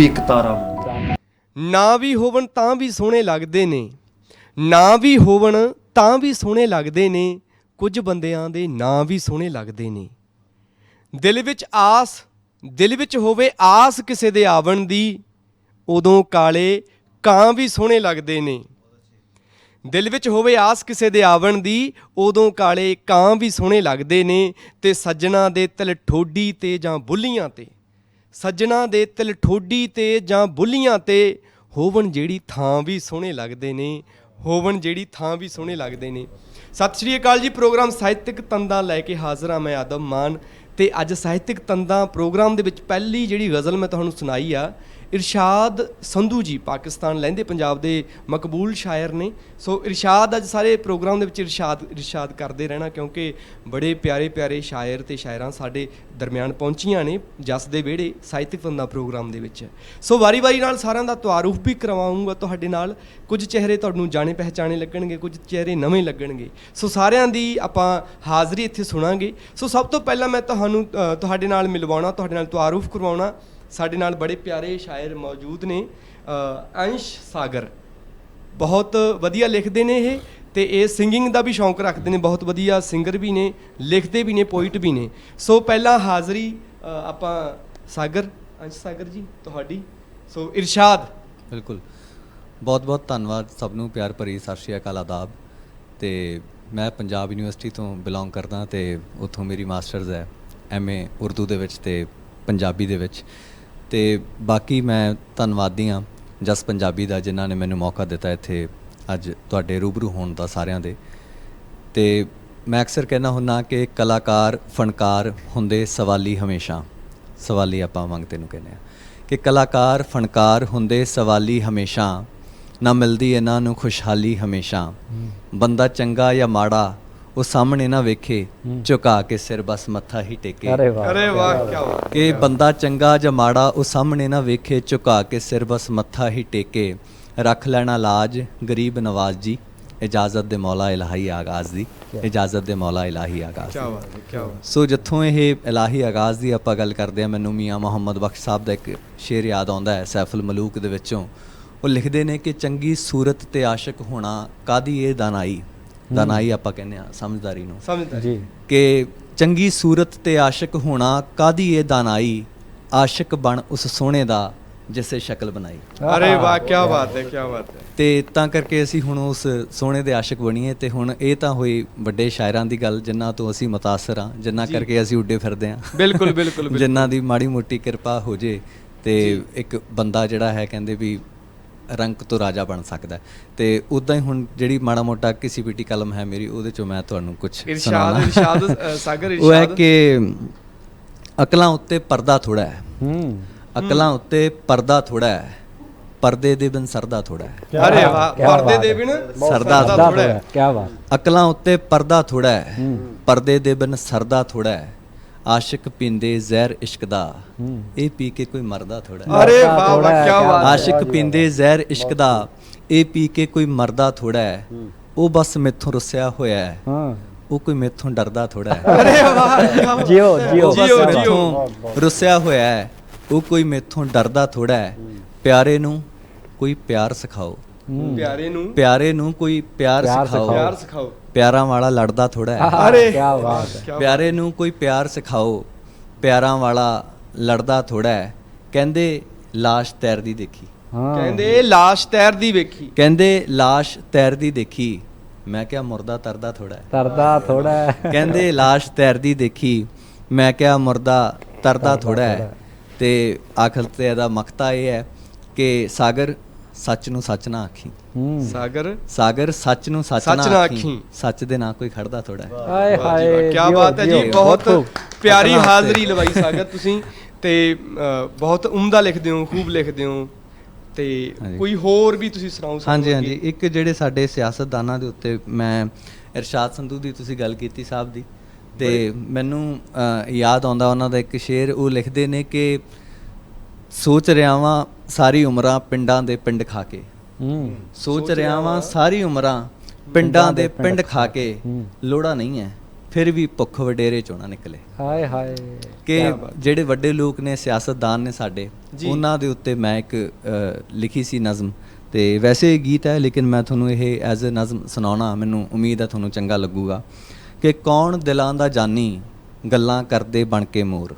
ਇੱਕ ਤਾਰਾ ਨਾ ਵੀ ਹੋਵਣ ਤਾਂ ਵੀ ਸੋਹਣੇ ਲੱਗਦੇ ਨੇ, ਨਾ ਵੀ ਹੋਵਣ ਤਾਂ ਵੀ ਸੋਹਣੇ ਲੱਗਦੇ ਨੇ, ਕੁਝ ਬੰਦਿਆਂ ਦੇ ਨਾਂ ਵੀ ਸੋਹਣੇ ਲੱਗਦੇ ਨੇ। ਦਿਲ ਵਿੱਚ ਹੋਵੇ ਆਸ ਕਿਸੇ ਦੇ ਆਵਣ ਦੀ, ਉਦੋਂ ਕਾਲੇ ਕਾਂ ਵੀ ਸੋਹਣੇ ਲੱਗਦੇ ਨੇ। ਦਿਲ ਵਿੱਚ ਹੋਵੇ ਆਸ ਕਿਸੇ ਦੇ ਆਵਣ ਦੀ, ਉਦੋਂ ਕਾਲੇ ਕਾਂ ਵੀ ਸੋਹਣੇ ਲੱਗਦੇ ਨੇ। ਤੇ ਸੱਜਣਾ ਦੇ ਤਿਲ ਠੋਡੀ ਤੇ ਜਾਂ ਬੁੱਲੀਆਂ ਤੇ, ਸੱਜਣਾ ਦੇ ਤਿਲ ਠੋਡੀ ਤੇ ਜਾਂ ਬੁੱਲੀਆਂ ਤੇ, ਹੋਵਣ ਜਿਹੜੀ ਥਾਂ ਵੀ ਸੋਹਣੇ ਲੱਗਦੇ ਨੇ, ਹੋਵਣ ਜਿਹੜੀ ਥਾਂ ਵੀ ਸੋਹਣੇ ਲੱਗਦੇ ਨੇ। ਸਤਿ ਸ਼੍ਰੀ ਅਕਾਲ ਜੀ। ਪ੍ਰੋਗਰਾਮ ਸਾਹਿਤਕ ਤੰਦਾਂ ਲੈ ਕੇ ਹਾਜ਼ਰ ਹਾਂ ਮੈਂ ਆਦਮ ਮਾਨ। ਤੇ ਅੱਜ ਸਾਹਿਤਕ ਤੰਦਾਂ ਪ੍ਰੋਗਰਾਮ ਦੇ ਵਿੱਚ ਪਹਿਲੀ ਜਿਹੜੀ ਗਜ਼ਲ ਮੈਂ ਤੁਹਾਨੂੰ ਸੁਣਾਈ ਆ, ਇਰਸ਼ਾਦ ਸੰਧੂ ਜੀ ਪਾਕਿਸਤਾਨ ਲਹਿੰਦੇ ਪੰਜਾਬ ਦੇ ਮਕਬੂਲ ਸ਼ਾਇਰ ਨੇ। ਸੋ ਇਰਸ਼ਾਦ ਅੱਜ ਸਾਰੇ ਪ੍ਰੋਗਰਾਮ ਦੇ ਵਿੱਚ ਇਰਸ਼ਾਦ ਕਰਦੇ ਰਹਿਣਾ, ਕਿਉਂਕਿ ਬੜੇ ਪਿਆਰੇ ਪਿਆਰੇ ਸ਼ਾਇਰ ਤੇ ਸ਼ਾਇਰਾਂ ਸਾਡੇ ਦਰਮਿਆਨ ਪਹੁੰਚੀਆਂ ਨੇ ਜਸ ਦੇ ਵਿਹੜੇ ਸਾਹਿਤਕ ਤੰਦਾਂ ਪ੍ਰੋਗਰਾਮ ਦੇ ਵਿੱਚ। ਸੋ ਵਾਰੀ ਵਾਰੀ ਨਾਲ ਸਾਰਿਆਂ ਦਾ ਤਾਰੂਫ ਵੀ ਕਰਵਾਉਂਗਾ ਤੁਹਾਡੇ ਨਾਲ। ਕੁਝ ਚਿਹਰੇ ਤੁਹਾਨੂੰ ਜਾਣੇ ਪਹਿਚਾਣੇ ਲੱਗਣਗੇ, ਕੁਝ ਚਿਹਰੇ ਨਵੇਂ ਲੱਗਣਗੇ। ਸੋ ਸਾਰਿਆਂ ਦੀ ਆਪਾਂ ਹਾਜ਼ਰੀ ਇੱਥੇ ਸੁਣਾਂਗੇ। ਸੋ ਸਭ ਤੋਂ ਪਹਿਲਾਂ ਮੈਂ ਤੁਹਾਨੂੰ ਤੁਹਾਡੇ ਨਾਲ ਮਿਲਵਾਉਣਾ, ਤੁਹਾਡੇ ਨਾਲ ਤਾਰੂਫ ਕਰਵਾਉਣਾ। ਸਾਡੇ ਨਾਲ ਬੜੇ ਪਿਆਰੇ ਸ਼ਾਇਰ ਮੌਜੂਦ ਨੇ। ਅੰਸ਼ ਸਾਗਰ ਬਹੁਤ ਵਧੀਆ ਲਿਖਦੇ ਨੇ ਇਹ, ਤੇ ਇਹ ਸਿੰਗਿੰਗ ਦਾ ਵੀ ਸ਼ੌਂਕ ਰੱਖਦੇ ਨੇ, ਬਹੁਤ ਵਧੀਆ ਸਿੰਗਰ ਵੀ ਨੇ, ਲਿਖਦੇ ਵੀ ਨੇ, ਪੋਇਟ ਵੀ ਨੇ। ਸੋ ਪਹਿਲਾਂ ਹਾਜ਼ਰੀ ਆਪਾਂ ਸਾਗਰ, ਅੰਸ਼ ਸਾਗਰ ਜੀ ਤੁਹਾਡੀ। ਸੋ ਇਰਸ਼ਾਦ। ਬਿਲਕੁਲ, ਬਹੁਤ ਬਹੁਤ ਧੰਨਵਾਦ ਸਭ ਨੂੰ, ਪਿਆਰ ਭਰੀ ਸਤਿ ਸ਼੍ਰੀ ਅਕਾਲ, ਆਦਾਬ। ਤੇ ਮੈਂ ਪੰਜਾਬ ਯੂਨੀਵਰਸਿਟੀ ਤੋਂ ਬਿਲੋਂਗ ਕਰਦਾ ਤੇ ਉੱਥੋਂ ਮੇਰੀ ਮਾਸਟਰਜ਼ ਹੈ MA ਉਰਦੂ ਦੇ ਵਿੱਚ ਤੇ ਪੰਜਾਬੀ ਦੇ ਵਿੱਚ। ਤੇ ਬਾਕੀ ਮੈਂ ਧੰਨਵਾਦੀ ਹਾਂ ਜਸ ਪੰਜਾਬੀ ਦਾ, ਜਿਨ੍ਹਾਂ ਨੇ ਮੈਨੂੰ ਮੌਕਾ ਦਿੱਤਾ ਇੱਥੇ ਅੱਜ ਤੁਹਾਡੇ ਰੂਬਰੂ ਹੋਣ ਦਾ ਸਾਰਿਆਂ ਦੇ। ਤੇ ਮੈਂ ਅਕਸਰ ਕਹਿੰਦਾ ਹੁੰਦਾ ਕਿ ਕਲਾਕਾਰ ਫਨਕਾਰ ਹੁੰਦੇ ਸਵਾਲੀ ਹਮੇਸ਼ਾ, ਸਵਾਲੀ ਆਪਾਂ ਮੰਗਤੇ ਨੂੰ ਕਹਿੰਦੇ ਹਾਂ ਕਿ ਕਲਾਕਾਰ ਫਨਕਾਰ ਹੁੰਦੇ ਸਵਾਲੀ ਹਮੇਸ਼ਾ, ਨਾ ਮਿਲਦੀ ਇਹਨਾਂ ਨੂੰ ਖੁਸ਼ਹਾਲੀ ਹਮੇਸ਼ਾ। ਬੰਦਾ ਚੰਗਾ ਜਾਂ ਮਾੜਾ ਉਹ ਸਾਹਮਣੇ ਨਾ ਵੇਖੇ, ਝੁਕਾ ਕੇ ਸਿਰ ਬਸ ਮੱਥਾ ਹੀ ਟੇਕੇ। ਅਰੇ ਵਾਹ, ਕੀ ਬਾਤ। ਕਿ ਬੰਦਾ ਚੰਗਾ ਜਾਂ ਮਾੜਾ ਉਹ ਸਾਹਮਣੇ ਨਾ ਵੇਖੇ, ਝੁਕਾ ਕੇ ਸਿਰ ਬਸ ਮੱਥਾ ਹੀ ਟੇਕੇ। ਰੱਖ ਲੈਣਾ ਲਾਜ ਗਰੀਬ ਨਵਾਜ਼ ਜੀ, ਇਜਾਜ਼ਤ ਦੇ ਮੌਲਾ ਇਲਾਹੀ ਆਗਾਜ਼ ਦੀ, ਇਜਾਜ਼ਤ ਦੇ ਮੌਲਾ ਇਲਾਹੀ ਆਗਾਜ਼ ਦੀ। ਸੋ ਜਿੱਥੋਂ ਇਹ ਇਲਾਹੀ ਆਗਾਜ਼ ਦੀ ਆਪਾਂ ਗੱਲ ਕਰਦੇ ਹਾਂ, ਮੈਨੂੰ ਮੀਆਂ ਮੁਹੰਮਦ ਬਖਸ਼ ਸਾਹਿਬ ਦਾ ਇੱਕ ਸ਼ੇਰ ਯਾਦ ਆਉਂਦਾ ਹੈ ਸੈਫੁਲ ਮਲੂਕ ਦੇ ਵਿੱਚੋਂ। ਉਹ ਲਿਖਦੇ ਨੇ ਕਿ ਚੰਗੀ ਸੂਰਤ ਤੇ ਆਸ਼ਿਕ ਹੋਣਾ ਕਾਦੀ ਇਹ ਦਾਨਾਈ, ਦਾਨਾਈ ਆਪਾਂ ਕਹਿੰਦੇ ਹਾਂ ਸਮਝਦਾਰੀ ਨੂੰ ਜੀ, ਕਿ ਚੰਗੀ ਸੂਰਤ ਤੇ ਆਸ਼ਿਕ ਹੋਣਾ ਕਾਦੀ ਇਹ ਦਾਨਾਈ, ਆਸ਼ਿਕ ਬਣ ਉਸ ਸੋਹਣੇ ਦਾ ਜਿਸੇ ਸ਼ਕਲ ਬਣਾਈ। ਅਰੇ ਵਾਹ, ਕੀ ਬਾਤ ਹੈ, ਕੀ ਬਾਤ ਹੈ। ਤੇ ਤਾਂ ਕਰਕੇ ਅਸੀਂ ਹੁਣ ਉਸ ਸੋਹਣੇ ਦੇ ਆਸ਼ਿਕ ਬਣੀਏ। ਤੇ ਹੁਣ ਇਹ ਤਾਂ ਹੋਈ ਵੱਡੇ ਸ਼ਾਇਰਾਂ ਦੀ ਗੱਲ, ਜਿਨ੍ਹਾਂ ਤੋਂ ਅਸੀਂ ਮੁਤਾਸਰ ਹਾਂ, ਜਿਨ੍ਹਾਂ ਕਰਕੇ ਅਸੀਂ ਉੱਡੇ ਫਿਰਦੇ ਹਾਂ। ਬਿਲਕੁਲ ਬਿਲਕੁਲ। ਜਿਨ੍ਹਾਂ ਦੀ ਮਾੜੀ ਮੋਟੀ ਕਿਰਪਾ ਹੋ ਜੇ ਤੇ ਇੱਕ ਬੰਦਾ ਜਿਹੜਾ ਹੈ ਕਹਿੰਦੇ ਵੀ ਰੰਗ ਤੋਂ ਰਾਜਾ ਬਣ ਸਕਦਾ। ਤੇ ਉੱਦਾਂ ਹੀ ਹੁਣ ਜਿਹੜੀ ਮਾੜਾ ਮੋਟਾ ਕਿਸੇ ਪੀਟੀ ਕਲਮ ਹੈ ਮੇਰੀ, ਉਹਦੇ ਚੋਂ ਮੈਂ ਤੁਹਾਨੂੰ ਕੁਝ ਇਰਸ਼ਾਦ ਸਾਗਰ। ਉਹ ਹੈ ਕਿ ਅਕਲਾਂ ਉੱਤੇ ਪਰਦਾ ਥੋੜਾ ਹੈ, ਅਕਲਾਂ ਉੱਤੇ ਪਰਦਾ ਥੋੜਾ ਹੈ, ਪਰਦੇ ਦੇ ਬਿਨ ਸਰਦਾ ਥੋੜਾ ਹੈ। ਅਰੇ ਵਾਹ, ਪਰਦੇ ਦੇ ਬਿਨ ਸਰਦਾ ਥੋੜਾ ਹੈ। ਕੀ ਬਾਤ। ਅਕਲਾਂ ਉੱਤੇ ਪਰਦਾ ਥੋੜਾ ਹੈ, ਪਰਦੇ ਦੇ ਬਿਨ ਸਰਦਾ ਥੋੜਾ ਹੈ। ਆਸ਼ਿਕ ਪੀਂਦੇ ਜ਼ਹਿਰ ਇਸ਼ਕ ਦਾ, ਇਹ ਪੀ ਕੇ ਕੋਈ ਮਰਦਾ ਥੋੜਾ ਹੈ। ਅਰੇ ਵਾਹ ਵਾਹ, ਕੀ ਬਾਤ। ਆਸ਼ਿਕ ਪੀਂਦੇ ਜ਼ਹਿਰ ਇਸ਼ਕ ਦਾ, ਇਹ ਪੀ ਕੇ ਕੋਈ ਮਰਦਾ ਥੋੜਾ ਹੈ। ਉਹ ਬਸ ਮੈਥੋਂ ਰੁੱਸਿਆ ਹੋਇਆ ਹੈ, ਉਹ ਕੋਈ ਮੈਥੋਂ ਡਰਦਾ ਥੋੜਾ ਹੈ। ਅਰੇ ਵਾਹ, ਜਿਓ ਜਿਓ ਮੈਥੋਂ ਰੁੱਸਿਆ ਹੋਇਆ ਹੈ, ਉਹ ਕੋਈ ਮੈਥੋਂ ਡਰਦਾ ਥੋੜਾ ਹੈ। ਪਿਆਰੇ ਨੂੰ ਕੋਈ ਪਿਆਰ ਸਿਖਾਓ, ਪਿਆਰੇ ਨੂੰ ਕੋਈ ਪਿਆਰ ਸਿਖਾਓ, ਪਿਆਰਾਂ ਵਾਲਾ ਲੜਦਾ ਥੋੜਾ ਹੈ। ਅਰੇ ਕੀ ਬਾਤ। ਪਿਆਰੇ ਨੂੰ ਕੋਈ ਪਿਆਰ ਸਿਖਾਓ, ਪਿਆਰਾਂ ਵਾਲਾ ਲੜਦਾ ਥੋੜਾ ਹੈ। ਕਹਿੰਦੇ ਲਾਸ਼ ਤੈਰਦੀ ਦੇਖੀ, ਕਹਿੰਦੇ ਲਾਸ਼ ਤੈਰਦੀ ਵੇਖੀ, ਕਹਿੰਦੇ ਲਾਸ਼ ਤੈਰਦੀ ਦੇਖੀ। ਮੈਂ ਕਿਹਾ ਮੁਰਦਾ ਤਰਦਾ ਥੋੜਾ ਹੈ, ਤਰਦਾ ਥੋੜਾ ਹੈ। ਕਹਿੰਦੇ ਲਾਸ਼ ਤੈਰਦੀ ਦੇਖੀ। ਮੈਂ ਕਿਹਾ ਮੁਰਦਾ ਤਰਦਾ ਥੋੜਾ ਹੈ। ਤੇ ਆਖਰ ਤੇ ਇਹਦਾ ਮਕਤਾ ਇਹ ਹੈ ਕਿ ਸਾਗਰ ਸੱਚ ਨੂੰ ਸੱਚ ਨਾ ਆਖੀ, ਸਾਗਰ ਸੱਚ ਨੂੰ ਸੱਚ ਨਾ ਆਖੀ, ਸੱਚ ਦੇ ਨਾਲ ਕੋਈ ਖੜਦਾ ਥੋੜਾ ਹੈ। ਹਾਏ ਹਾਏ, ਕੀ ਬਾਤ ਹੈ ਜੀ। ਬਹੁਤ ਪਿਆਰੀ ਹਾਜ਼ਰੀ ਲਵਾਈ ਸਾਗਰ ਤੁਸੀਂ, ਤੇ ਬਹੁਤ ਉਮਦਾ ਲਿਖਦੇ ਹੋ, ਖੂਬ ਲਿਖਦੇ ਹੋ। ਤੇ ਕੋਈ ਹੋਰ ਵੀ ਤੁਸੀਂ ਸੁਣਾਓ? ਹਾਂਜੀ ਹਾਂਜੀ, ਇੱਕ ਜਿਹੜੇ ਸਾਡੇ ਸਿਆਸਤਦਾਨਾਂ ਦੇ ਉੱਤੇ, ਮੈਂ ਇਰਸ਼ਾਦ ਸੰਧੂ ਦੀ ਤੁਸੀਂ ਗੱਲ ਕੀਤੀ ਸਾਹਿਬ ਦੀ, ਤੇ ਮੈਨੂੰ ਯਾਦ ਆਉਂਦਾ ਉਹਨਾਂ ਦਾ ਇੱਕ ਸ਼ੇਰ। ਉਹ ਲਿਖਦੇ ਨੇ ਕਿ ਸੋਚ ਰਿਹਾ ਵਾਂ ਸਾਰੀ ਉਮਰਾਂ ਪਿੰਡਾਂ ਦੇ ਪਿੰਡ ਖਾ ਕੇ, ਸੋਚ ਰਿਹਾ ਵਾਂ ਸਾਰੀ ਉਮਰਾਂ ਪਿੰਡਾਂ ਦੇ ਪਿੰਡ ਖਾ ਕੇ, ਲੋੜਾ ਨਹੀਂ ਹੈ ਫਿਰ ਵੀ ਭੁੱਖ ਵਡੇਰੇ ਚੋਂ ਨਾ ਨਿਕਲੇ। ਹਾਏ ਹਾਏ ਕਿ ਜਿਹੜੇ ਵੱਡੇ ਲੋਕ ਨੇ, ਸਿਆਸਤਦਾਨ ਨੇ ਸਾਡੇ, ਉਹਨਾਂ ਦੇ ਉੱਤੇ ਮੈਂ ਇੱਕ ਲਿਖੀ ਸੀ ਨਜ਼ਮ, ਤੇ ਵੈਸੇ ਗੀਤ ਹੈ ਲੇਕਿਨ ਮੈਂ ਤੁਹਾਨੂੰ ਇਹ ਐਜ਼ ਅ ਨਜ਼ਮ ਸੁਣਾਉਣਾ, ਮੈਨੂੰ ਉਮੀਦ ਹੈ ਤੁਹਾਨੂੰ ਚੰਗਾ ਲੱਗੂਗਾ। ਕਿ ਕੌਣ ਦਿਲਾਂ ਦਾ ਜਾਨੀ ਗੱਲਾਂ ਕਰਦੇ ਬਣ ਕੇ ਮੋਰ,